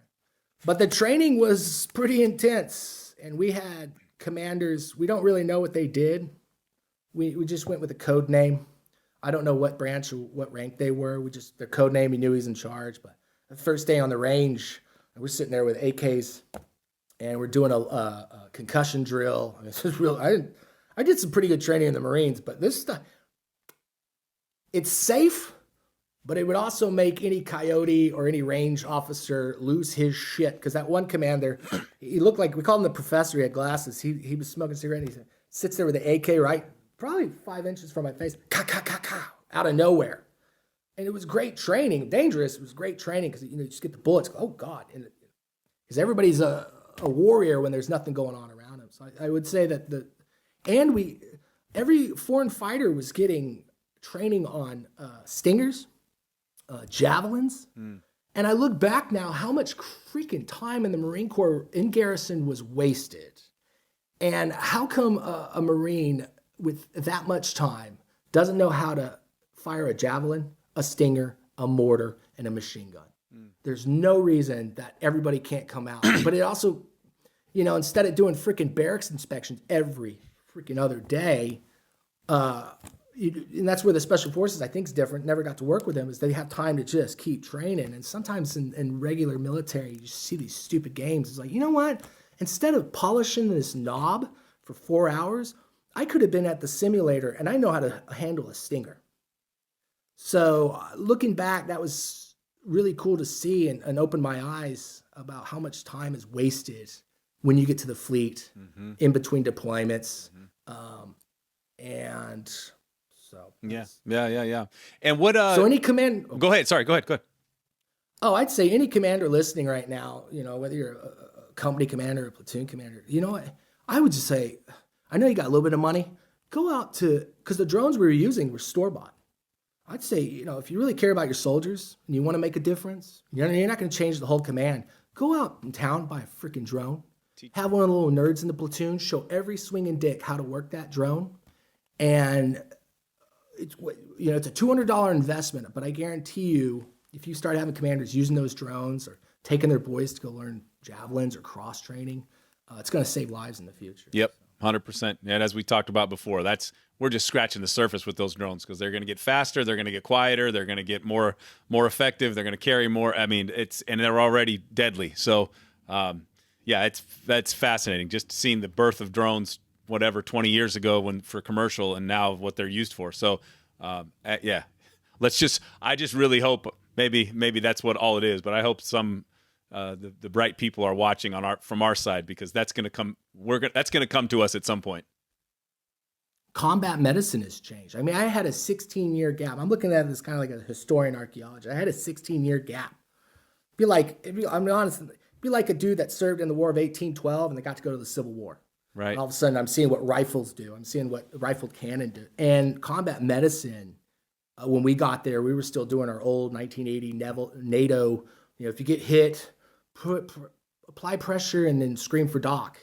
[SPEAKER 2] But the training was pretty intense. And we had commanders, we don't really know what they did. We just went with a code name. I don't know what branch or what rank they were. Their code name, he knew he was in charge. But the first day on the range, we're sitting there with AKs, and we're doing a concussion drill. This is real. I did some pretty good training in the Marines, but this stuff, it's safe, but it would also make any coyote or any range officer lose his shit. Because that one commander, he looked like, we called him the professor. He had glasses. He was smoking a cigarette. And he sits there with the AK, right? Probably 5 inches from my face, out of nowhere. And it was great training, dangerous. It was great training because you just get the bullets. Oh God! Because everybody's a warrior when there's nothing going on around him. So I would say that every foreign fighter was getting training on stingers, javelins. And I look back now, how much freaking time in the Marine Corps in garrison was wasted. And how come a Marine with that much time doesn't know how to fire a javelin, a stinger, a mortar, and a machine gun? There's no reason that everybody can't come out. But it also, instead of doing freaking barracks inspections every freaking other day, and that's where the special forces, I think, is different. Never got to work with them, is they have time to just keep training. And sometimes in regular military, you just see these stupid games. It's like, you know what? Instead of polishing this knob for 4 hours, I could have been at the simulator, and I know how to handle a stinger. So looking back, that was really cool to see and open my eyes about how much time is wasted when you get to the fleet in between deployments. And so
[SPEAKER 1] yeah. And what?
[SPEAKER 2] So any command?
[SPEAKER 1] Go ahead. Sorry. Go ahead.
[SPEAKER 2] Oh, I'd say any commander listening right now, whether you're a company commander or a platoon commander, I would just say, I know you got a little bit of money. Go out because the drones we were using were store-bought. I'd say, if you really care about your soldiers and you want to make a difference, you're not going to change the whole command. Go out in town, buy a freaking drone. Have one of the little nerds in the platoon show every swinging dick how to work that drone. And it's a $200 investment, but I guarantee you, if you start having commanders using those drones or taking their boys to go learn javelins or cross training, it's going to save lives in the future.
[SPEAKER 1] Yep, 100%. And as we talked about before, we're just scratching the surface with those drones because they're going to get faster, they're going to get quieter, they're going to get more effective, they're going to carry more. I mean, and they're already deadly. So, that's fascinating. Just seeing the birth of drones, 20 years ago for commercial, and now what they're used for. So, I just really hope maybe that's what all it is. But I hope some the bright people are watching from our side, because that's going to come. That's going to come to us at some point.
[SPEAKER 2] Combat medicine has changed. I mean, I had a 16-year gap. I'm looking at this kind of like a historian archaeologist. I had a 16-year gap. I'm honest. Be like a dude that served in the War of 1812 and they got to go to the Civil War.
[SPEAKER 1] Right.
[SPEAKER 2] And all of a sudden, I'm seeing what rifles do. I'm seeing what rifled cannon do. And combat medicine, when we got there, we were still doing our old 1980 NATO. If you get hit, apply pressure and then scream for doc.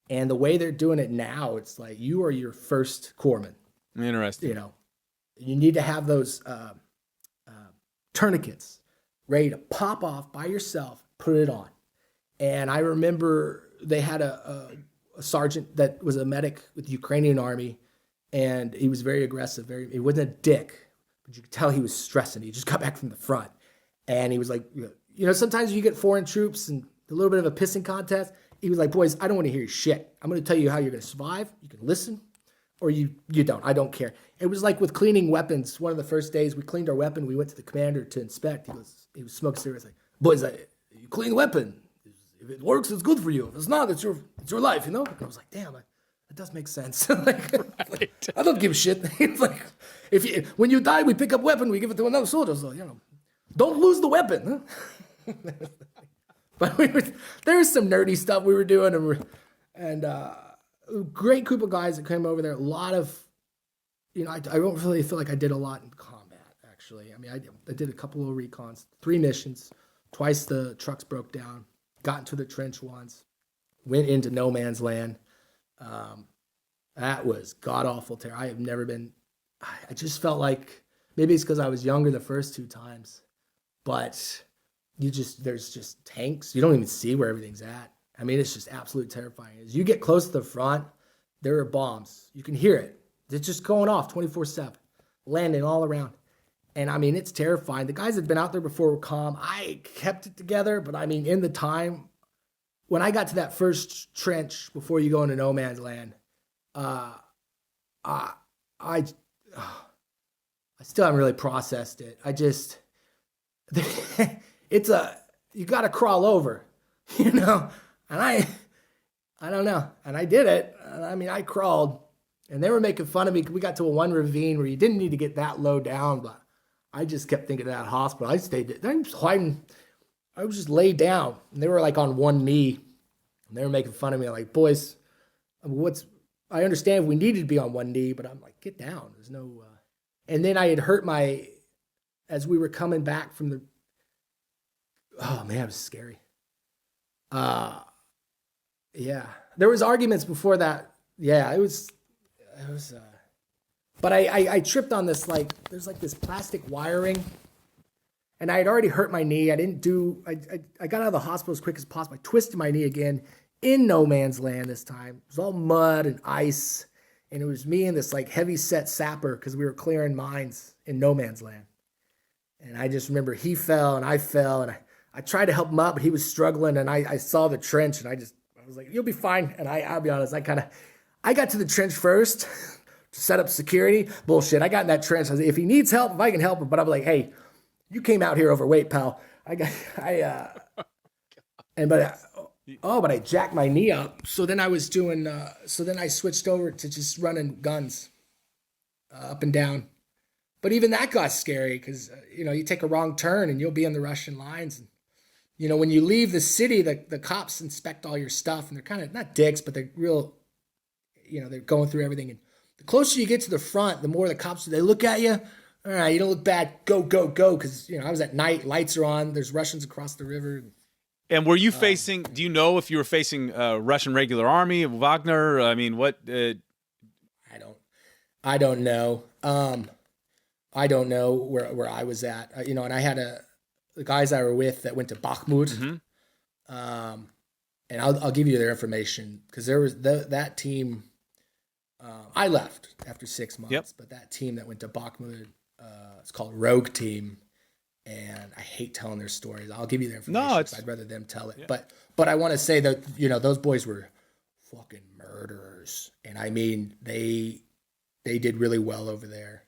[SPEAKER 2] And the way they're doing it now, it's like you are your first corpsman.
[SPEAKER 1] Interesting.
[SPEAKER 2] You need to have those tourniquets ready to pop off by yourself, put it on. And I remember they had a sergeant that was a medic with the Ukrainian army, and he was very aggressive. He wasn't a dick, but you could tell he was stressing. He just got back from the front, and he was like, sometimes you get foreign troops and a little bit of a pissing contest. He was like, boys, I don't want to hear your shit. I'm going to tell you how you're going to survive. You can listen, or you don't. I don't care. It was like with cleaning weapons. One of the first days we cleaned our weapon, we went to the commander to inspect. He was smoking cigarettes. Like, boys, you clean the weapon. If it works, it's good for you. If it's not, it's your life, And I was like, damn, that does make sense. Right. I don't give a shit. It's like, when you die, we pick up weapon, we give it to another soldier. So, don't lose the weapon. Huh? But there was some nerdy stuff we were doing, and a great group of guys that came over there. A lot of, I don't really feel like I did a lot in combat, actually. I mean, I did a couple of recons, 3 missions. Twice the trucks broke down. Got into the trench once, went into no man's land. That was god-awful terror. I have never been, I just felt like, maybe it's because I was younger the first 2 times, but there's just tanks. You don't even see where everything's at. I mean, it's just absolutely terrifying. As you get close to the front, there are bombs. You can hear it. It's just going off 24/7, landing all around. And I mean, it's terrifying. The guys that had been out there before were calm. I kept it together, but I mean, in the time, when I got to that first trench before you go into no man's land, I still haven't really processed it. You got to crawl over, and I don't know. And I did it. I mean, I crawled And they were making fun of me. We got to one ravine where you didn't need to get that low down, but I just kept thinking of that hospital. I stayed there. I was just laid down, and they were like on one knee, and they were making fun of me. Like, boys, I understand if we needed to be on one knee, but I'm like, get down. There's no. And then I had hurt as we were coming back from the. Oh man, it was scary. Yeah, there was arguments before that. Yeah, it was. But I tripped on this, like, there's like this plastic wiring, and I had already hurt my knee. I got out of the hospital as quick as possible. I twisted my knee again in no man's land this time. It was all mud and ice, and it was me and this like heavy set sapper because we were clearing mines in no man's land. And I just remember he fell and I fell, and I tried to help him up, but he was struggling, and I saw the trench, and I was like, you'll be fine. And I'll be honest, I got to the trench first to set up security. Bullshit. I got in that trench. I was like, if he needs help, if I can help him. But I'm like, hey, you came out here overweight, pal. But I jacked my knee up. So then I was doing, then I switched over to just running guns up and down. But even that got scary because, you take a wrong turn and you'll be in the Russian lines. And, when you leave the city, the cops inspect all your stuff, and they're kind of not dicks, but they're real, they're going through everything. And the closer you get to the front, the more the cops, they look at you. All right, you don't look bad. Go, go, go. Because, I was at night, lights are on. There's Russians across the river.
[SPEAKER 1] And were you facing, do you know if you were facing Russian regular army, Wagner? I mean, what?
[SPEAKER 2] I don't know. I don't know where I was at. And I had the guys I were with that went to Bakhmut. Mm-hmm. And I'll give you their information because there was that team. I left after 6 months, but that team that went to Bakhmut, it's called Rogue Team, and I hate telling their stories. I'll give you their information. No, I'd rather them tell it. Yeah. But I want to say that those boys were fucking murderers, and I mean they did really well over there.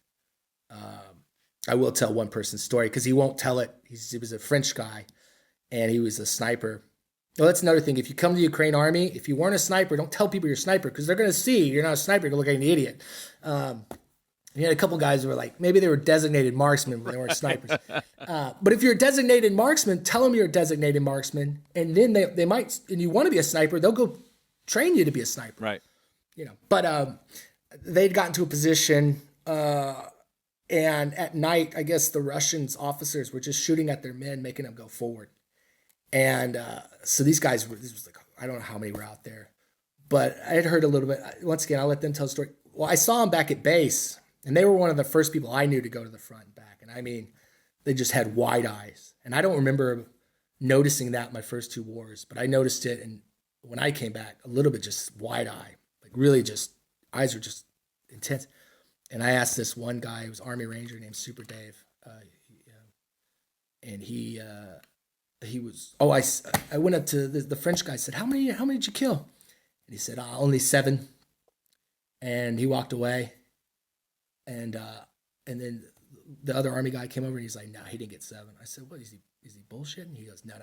[SPEAKER 2] I will tell one person's story because he won't tell it. He was a French guy, and he was a sniper. Well, that's another thing. If you come to the Ukraine army, if you weren't a sniper, don't tell people you're a sniper because they're going to see you're not a sniper. You're going to look like an idiot. You had a couple guys who were like, maybe they were designated marksmen, but they weren't snipers. But if you're a designated marksman, tell them you're a designated marksman, and then they might, and you want to be a sniper, they'll go train you to be a sniper.
[SPEAKER 1] Right.
[SPEAKER 2] But they'd gotten to a position, and at night, I guess the Russians officers were just shooting at their men, making them go forward. And so these guys this was like, I don't know how many were out there, but I had heard a little bit. Once again, I'll let them tell the story. Well, I saw them back at base, and they were one of the first people I knew to go to the front and back. And I mean, they just had wide eyes. And I don't remember noticing that in my first two wars, but I noticed it. And when I came back, a little bit just wide eye, like really just eyes were just intense. And I asked this one guy, who was Army Ranger named Super Dave, and he was. Oh, I went up to the French guy. Said, "How many did you kill?" And he said, "Only 7." And he walked away. And then the other Army guy came over and he's like, "No, he didn't get 7." I said, "What is he bullshitting?" He goes, "No.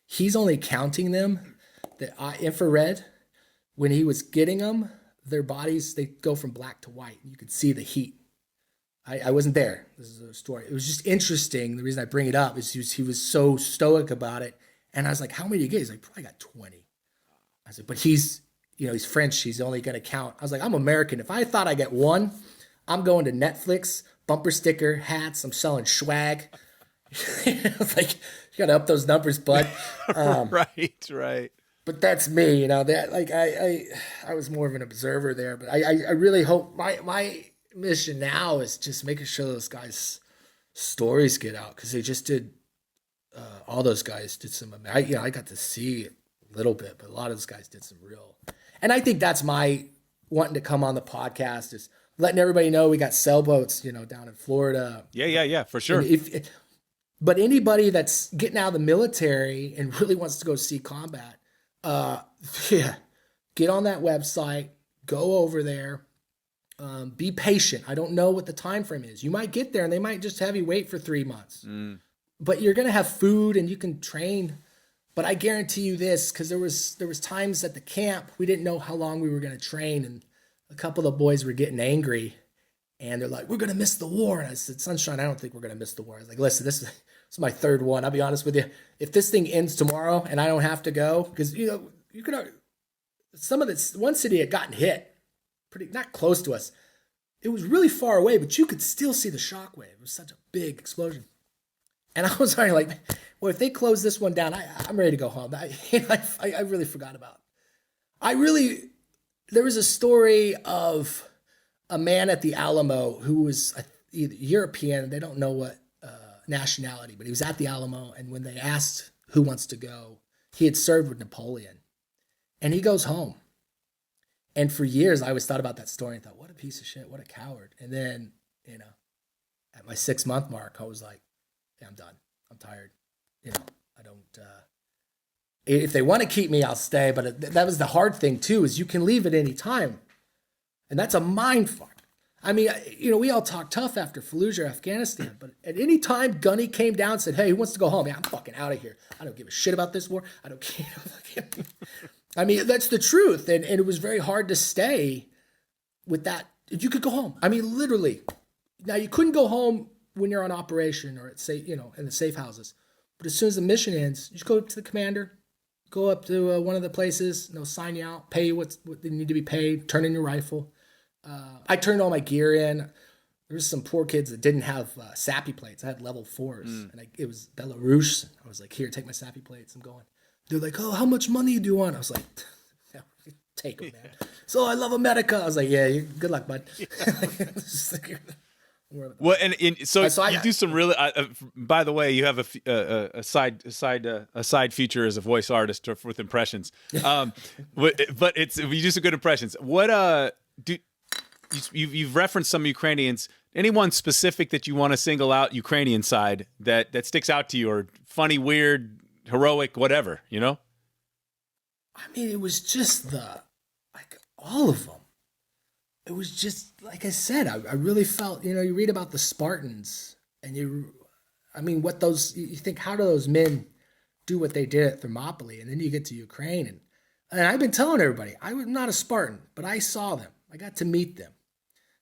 [SPEAKER 2] He's only counting them, the infrared. When he was getting them, their bodies, they go from black to white. You could see the heat." I wasn't there. This is a story. It was just interesting. The reason I bring it up is he was so stoic about it. And I was like, "How many did you get?" He's like, "Probably got 20." I said, "But he's French. He's only going to count." I was like, "I'm American. If I thought I get 1, I'm going to Netflix, bumper sticker, hats. I'm selling swag." Like, you got to up those numbers, bud.
[SPEAKER 1] Right.
[SPEAKER 2] But that's me, that like, I was more of an observer there, but I really hope my mission now is just making sure those guys' stories get out. Cause they just did, all those guys did some, I got to see a little bit, but a lot of those guys did some real, and I think that's my wanting to come on the podcast is letting everybody know we got sailboats, down in Florida.
[SPEAKER 1] Yeah, for sure.
[SPEAKER 2] But anybody that's getting out of the military and really wants to go see combat, get on that website, go over there, be patient. I don't know what the time frame is. You might get there and they might just have you wait for 3 months, but you're going to have food and you can train. But I guarantee you this, because there was times at the camp, we didn't know how long we were going to train. And a couple of the boys were getting angry, and they're like, "We're gonna miss the war." And I said, "Sunshine, I don't think we're gonna miss the war." I was like, "Listen, this is my third one. I'll be honest with you. If this thing ends tomorrow and I don't have to go, because you could some of this one city had gotten hit, pretty not close to us. It was really far away, but you could still see the shockwave. It was such a big explosion." And I was already like, well, if they close this one down, I'm ready to go home. I really forgot about it. There was a story of a man at the Alamo who was either European, they don't know what nationality, but he was at the Alamo. And when they asked who wants to go, he had served with Napoleon. And he goes home. And for years, I always thought about that story and thought, what a piece of shit, what a coward. And then, at my 6-month mark, I was like, yeah, I'm done. I'm tired. I don't, if they want to keep me, I'll stay. But that was the hard thing too, is you can leave at any time. And that's a mind fuck. I mean, we all talk tough after Fallujah, Afghanistan, but at any time Gunny came down and said, hey, who wants to go home? Yeah, I'm fucking out of here. I don't give a shit about this war. I don't care. I mean, that's the truth. And it was very hard to stay with that. You could go home. I mean, literally. Now, you couldn't go home when you're on operation or at in the safe houses. But as soon as the mission ends, you just go up to the commander, go up to one of the places, they'll sign you out, pay you what they need to be paid, turn in your rifle. I turned all my gear in. There was some poor kids that didn't have SAPI plates. I had level 4s, and it was Belarus. I was like, here, take my SAPI plates. I'm going. They're like, oh, how much money do you want? I was like, no, take them, man. So I love America. I was like, yeah, good luck, bud. Yeah.
[SPEAKER 1] Well, and so you do some really. By the way, you have a side feature as a voice artist with impressions. But you do some good impressions. What you've referenced some Ukrainians. Anyone specific that you want to single out Ukrainian side that sticks out to you, or funny, weird, heroic, whatever?
[SPEAKER 2] I mean, it was just all of them. It was just, like I said, I really felt, you read about the Spartans and you think, how do those men do what they did at Thermopylae? And then you get to Ukraine. And I've been telling everybody, I was not a Spartan, but I saw them. I got to meet them.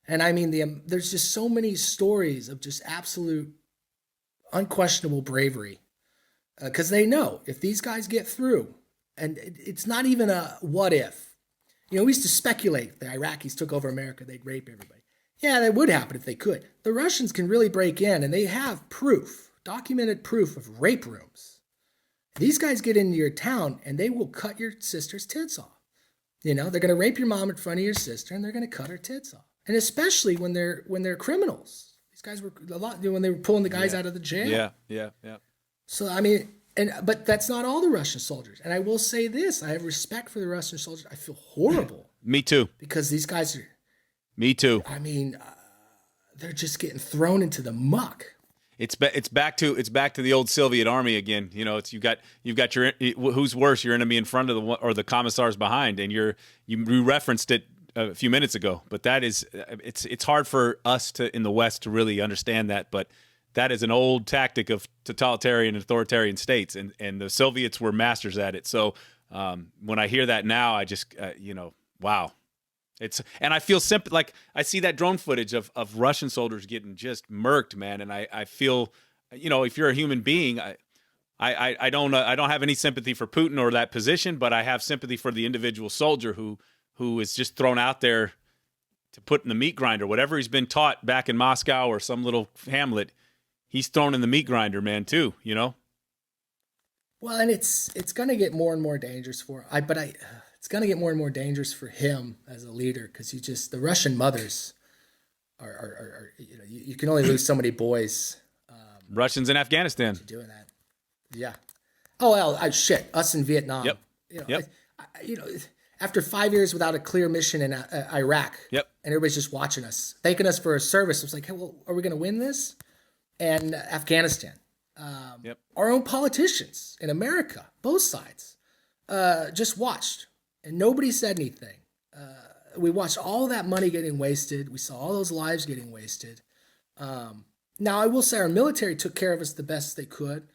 [SPEAKER 2] And I mean, there's just so many stories of just absolute, unquestionable bravery. Because they know if these guys get through, and it's not even a what if. We used to speculate if the Iraqis took over America, they'd rape everybody. Yeah, that would happen if they could. The Russians can really break in, and they have proof, documented proof of rape rooms. These guys get into your town, and they will cut your sister's tits off. They're going to rape your mom in front of your sister, and they're going to cut her tits off. And especially when they're criminals. These guys were a lot when they were pulling the guys out of the jail.
[SPEAKER 1] Yeah.
[SPEAKER 2] So I mean. But that's not all the Russian soldiers. And I will say this, I have respect for the Russian soldiers. I feel horrible.
[SPEAKER 1] Me too.
[SPEAKER 2] Because these guys are...
[SPEAKER 1] Me too.
[SPEAKER 2] I mean, they're just getting thrown into the muck.
[SPEAKER 1] It's back to the old Soviet army again. You've got your who's worse, your enemy in front of the commissars behind, and you referenced it a few minutes ago. But that is it's hard for us in the West to really understand that, but that is an old tactic of totalitarian and authoritarian states, and the Soviets were masters at it. So when I hear that now, I just wow. And I feel like I see that drone footage of Russian soldiers getting just murked, man. And I feel, if you're a human being, I don't have any sympathy for Putin or that position, but I have sympathy for the individual soldier who is just thrown out there to put in the meat grinder, whatever he's been taught back in Moscow or some little hamlet. He's thrown in the meat grinder, man, too.
[SPEAKER 2] Well, and it's going to get more and more dangerous it's going to get more and more dangerous for him as a leader, because the Russian mothers are you can only lose so many boys.
[SPEAKER 1] Russians in Afghanistan
[SPEAKER 2] doing that, yeah. Oh well, us in Vietnam.
[SPEAKER 1] Yep.
[SPEAKER 2] Yep. After 5 years without a clear mission in Iraq.
[SPEAKER 1] Yep.
[SPEAKER 2] And everybody's just watching us, thanking us for a service. It's like, hey, well, are we going to win this? And Afghanistan. Our own politicians in America, both sides, just watched, and nobody said anything. We watched all that money getting wasted. We saw all those lives getting wasted. Now, I will say our military took care of us the best they could.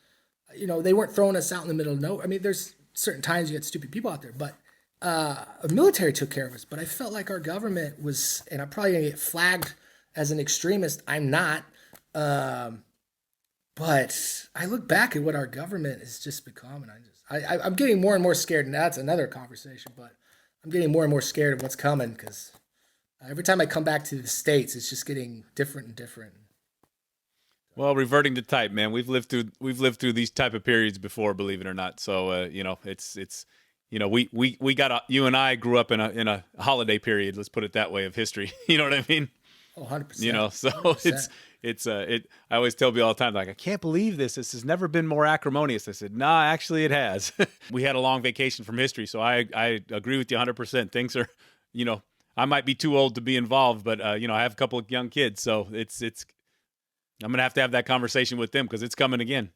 [SPEAKER 2] They weren't throwing us out in the middle of nowhere. I mean, there's certain times you get stupid people out there, but military took care of us, but I felt like our government was, and I'm probably gonna get flagged as an extremist. I'm not. Um, but I look back at what our government has just become, and I'm getting more and more scared. And that's another conversation, but I'm getting more and more scared of what's coming because every time I come back to the States, it's just getting different and different.
[SPEAKER 1] Well, reverting to type, man. We've lived through these type of periods before, believe it or not. So it's you and I grew up in a holiday period. Let's put it that way of history. You know what I mean?
[SPEAKER 2] Oh, 100%.
[SPEAKER 1] So
[SPEAKER 2] 100%.
[SPEAKER 1] it's I always tell people all the time, like, I can't believe this. This has never been more acrimonious. I said, nah, actually it has. We had a long vacation from history, so I agree with you 100%. Things are, I might be too old to be involved, but I have a couple of young kids, so it's I'm gonna have to have that conversation with them because it's coming again.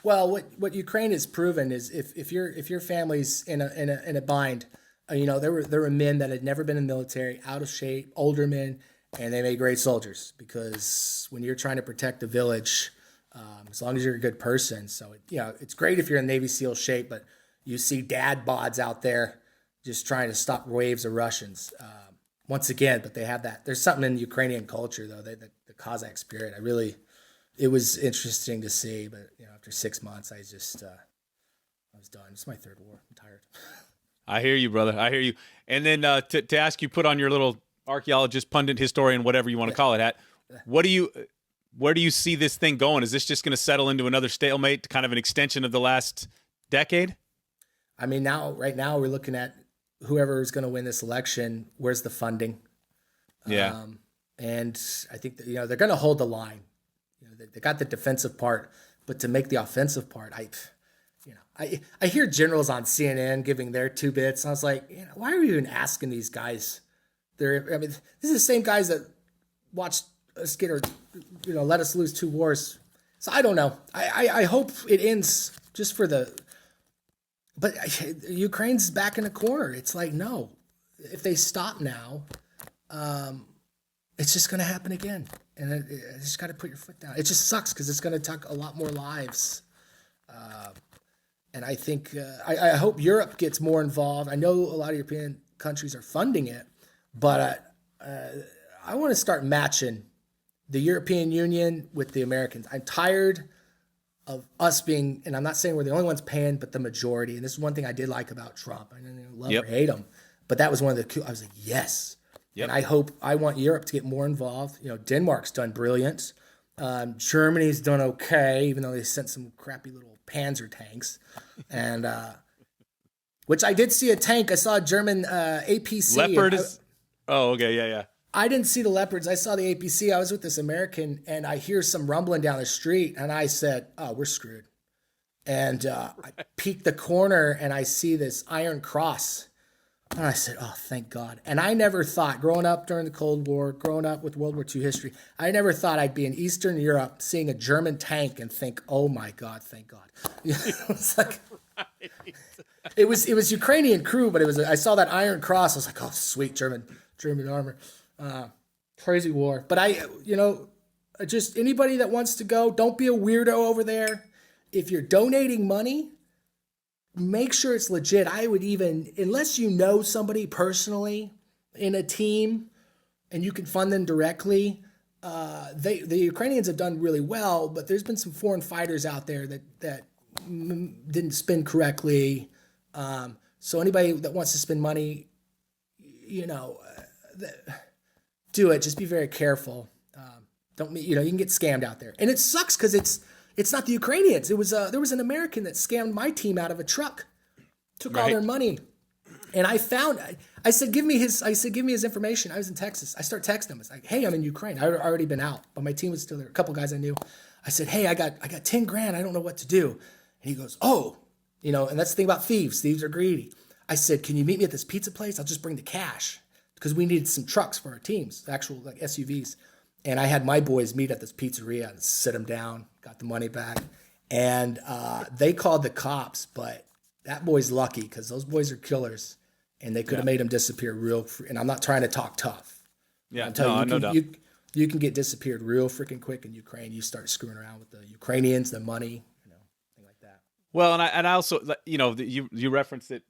[SPEAKER 2] Well, what Ukraine has proven is if your family's in a bind, there were men that had never been in the military, out of shape, older men, and they made great soldiers because when you're trying to protect the village, as long as you're a good person, so it's great if you're in Navy SEAL shape, but you see dad bods out there just trying to stop waves of Russians. Once again, but they have that. There's something in Ukrainian culture though, the Cossack spirit. It was interesting to see, but after 6 months, I was done. It's my third war. I'm tired.
[SPEAKER 1] I hear you, brother. I hear you. And then to ask you, put on your little archaeologist, pundit, historian, whatever you want to call it, hat. Where do you see this thing going? Is this just going to settle into another stalemate, kind of an extension of the last decade?
[SPEAKER 2] I mean, right now, we're looking at whoever is going to win this election. Where's the funding?
[SPEAKER 1] Yeah.
[SPEAKER 2] And I think that, they're going to hold the line. They got the defensive part, but to make the offensive part, I hear generals on CNN giving their two bits. I was like, why are you even asking these guys? This is the same guys that watched us let us lose 2 wars. So I don't know. I hope it ends just for but Ukraine's back in the corner. It's like, no, if they stop now, it's just going to happen again. And you just got to put your foot down. It just sucks because it's going to take a lot more lives. And I think, I hope Europe gets more involved. I know a lot of European countries are funding it, but I want to start matching the European Union with the Americans. I'm tired of us being, and I'm not saying we're the only ones paying, but the majority. And this is one thing I did like about Trump. I didn't love or hate him, but that was one of the I was like, yes. Yep. And I want Europe to get more involved. Denmark's done brilliant. Germany's done okay, even though they sent some crappy little Panzer tanks. And which I did see a tank. I saw a German APC.
[SPEAKER 1] Leopard is. Oh, okay, yeah.
[SPEAKER 2] I didn't see the Leopards. I saw the APC. I was with this American, and I hear some rumbling down the street, and I said, "Oh, we're screwed." And I peek the corner, and I see this Iron Cross. And I said, oh, thank God. And I never thought, growing up during the Cold War, growing up with World War II history, I never thought I'd be in Eastern Europe seeing a German tank and think, oh my God, thank God. It's like, it was Ukrainian crew, but I saw that Iron Cross. I was like, oh, sweet German armor. Crazy war. But just anybody that wants to go, don't be a weirdo over there. If you're donating money, make sure it's legit. I would unless you know somebody personally in a team and you can fund them directly, the Ukrainians have done really well, but there's been some foreign fighters out there that didn't spend correctly. So anybody that wants to spend money, do it. Just be very careful. You can get scammed out there. And it sucks because it's not the Ukrainians. There was an American that scammed my team out of a truck, took all their money, and I said, give me his information. I was in Texas. I start texting him. It's like, hey, I'm in Ukraine. I had already been out, but my team was still there. A couple guys I knew. I said, hey, I got $10,000. I don't know what to do. And he goes, oh, and that's the thing about thieves. Thieves are greedy. I said, can you meet me at this pizza place? I'll just bring the cash because we needed some trucks for our teams, actual like SUVs. And I had my boys meet at this pizzeria and sit them down, got the money back. And they called the cops, but that boy's lucky because those boys are killers. And they could have made him disappear and I'm not trying to talk tough.
[SPEAKER 1] Yeah,
[SPEAKER 2] I'm telling you, you can get disappeared real freaking quick in Ukraine. You start screwing around with the Ukrainians, the money, thing like that.
[SPEAKER 1] Well, and I also, you referenced it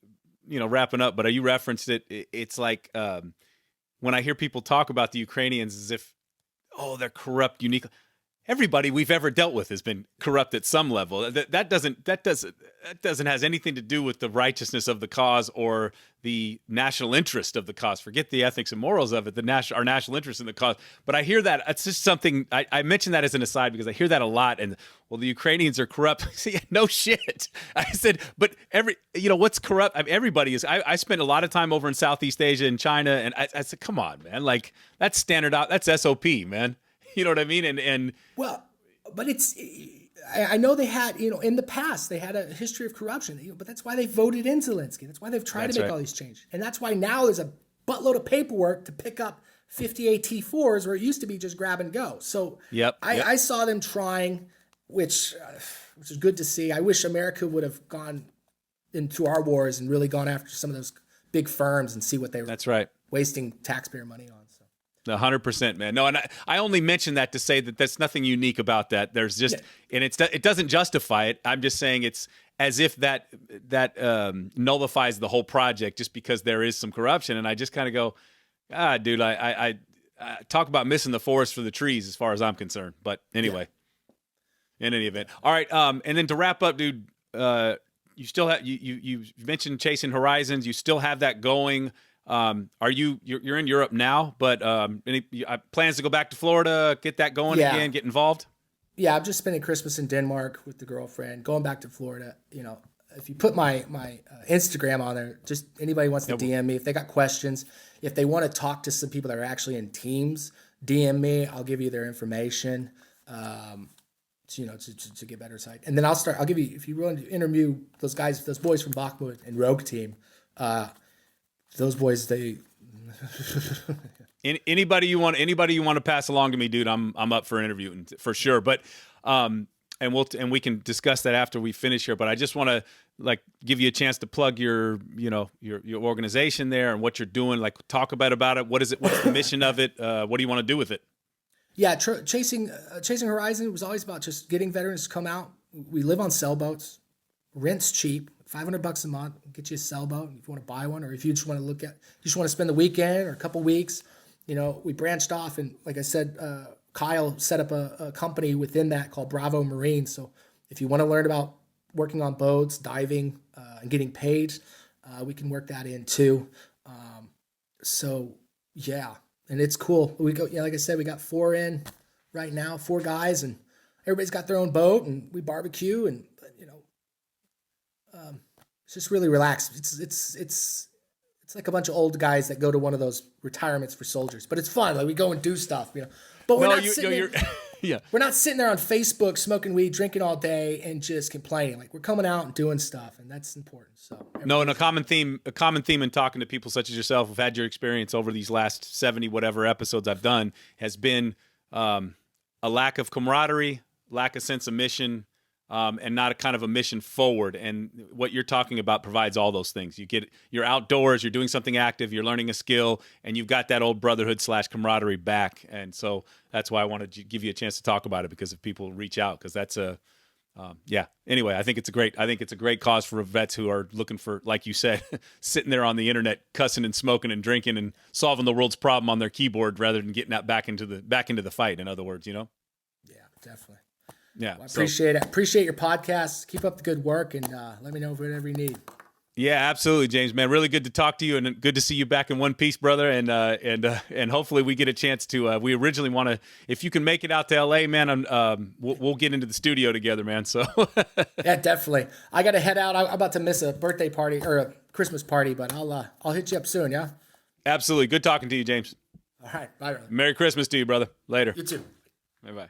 [SPEAKER 1] wrapping up, but you referenced it. It's like when I hear people talk about the Ukrainians as if, oh, they're corrupt, unique. Everybody we've ever dealt with has been corrupt at some level. That doesn't has anything to do with the righteousness of the cause or the national interest of the cause. Forget the ethics and morals of it. Our national interest in the cause. But I hear that it's just something. I mention that as an aside because I hear that a lot. And well, the Ukrainians are corrupt. See, no shit. I said, but what's corrupt? I mean, everybody is. I spent a lot of time over in Southeast Asia and China, and I said, come on, man. Like that's standard out. That's SOP, man. You know what I mean? And
[SPEAKER 2] well, but I know they had, in the past, they had a history of corruption, but that's why they voted in Zelensky. That's why they've tried to make all these changes. And that's why now there's a buttload of paperwork to pick up 50 AT4s where it used to be just grab and go. So I saw them trying, which is good to see. I wish America would have gone into our wars and really gone after some of those big firms and see what they were wasting taxpayer money on.
[SPEAKER 1] 100%, man. No, and I only mention that to say that that's nothing unique about that. There's just, and it doesn't justify it. I'm just saying it's as if that nullifies the whole project just because there is some corruption. And I just kind of go, dude, I talk about missing the forest for the trees as far as I'm concerned. But anyway, in any event, all right. And then to wrap up, dude, you still have you mentioned chasing horizons. You still have that going. You're in Europe now, but any plans to go back to Florida, get that going again, get involved?
[SPEAKER 2] Yeah, I'm just spending Christmas in Denmark with the girlfriend, going back to Florida. If you put my Instagram on there, just anybody wants to DM me if they got questions, if they want to talk to some people that are actually in teams, DM me. I'll give you their information. To get better side, and then I'll give you, if you want to interview those boys from Bakhmut and Rogue Team. Those boys,
[SPEAKER 1] anybody you want to pass along to me, dude, I'm up for interviewing for sure. But and we can discuss that after we finish here. But I just want to give you a chance to plug your organization there and what you're doing. Like talk about it. What is it? What's the mission of it? What do you want to do with it?
[SPEAKER 2] Yeah, chasing Horizon was always about just getting veterans to come out. We live on sailboats. Rent's cheap. $500 a month, get you a sailboat if you want to buy one, or if you just want to spend the weekend or a couple weeks. We branched off, and like I said, Kyle set up a company within that called Bravo Marine. So if you want to learn about working on boats, diving, and getting paid, we can work that in too. And it's cool. We go, like I said, we got 4 in right now, 4 guys, and everybody's got their own boat, and we barbecue and. It's just really relaxed. It's like a bunch of old guys that go to one of those retirements for soldiers, but it's fun. Like we go and do stuff, But we're not sitting there. We're not sitting there on Facebook smoking weed, drinking all day, and just complaining. Like we're coming out and doing stuff, and that's important. So
[SPEAKER 1] and a common theme in talking to people such as yourself who've had your experience over these last 70 whatever episodes I've done has been a lack of camaraderie, lack of sense of mission. And not a kind of a mission forward. And what you're talking about provides all those things. You're outdoors, you're doing something active, you're learning a skill, and you've got that old brotherhood / camaraderie back. And so that's why I wanted to give you a chance to talk about it, because if people reach out, because that's Anyway, I think it's a great cause for vets who are looking for, like you said, sitting there on the internet, cussing and smoking and drinking and solving the world's problem on their keyboard rather than getting out back into the fight. In other words,
[SPEAKER 2] Yeah, definitely.
[SPEAKER 1] Yeah,
[SPEAKER 2] well, I appreciate it. Appreciate your podcast. Keep up the good work, and let me know whatever you need.
[SPEAKER 1] Yeah, absolutely, James, man. Really good to talk to you, and good to see you back in one piece, brother. And hopefully we get a chance to. We originally want to, if you can make it out to LA, man. We'll get into the studio together, man. So
[SPEAKER 2] yeah, definitely. I got to head out. I'm about to miss a birthday party or a Christmas party, but I'll hit you up soon. Yeah.
[SPEAKER 1] Absolutely. Good talking to you, James.
[SPEAKER 2] All right. Bye, brother.
[SPEAKER 1] Merry Christmas to you, brother. Later.
[SPEAKER 2] You too.
[SPEAKER 1] Bye bye.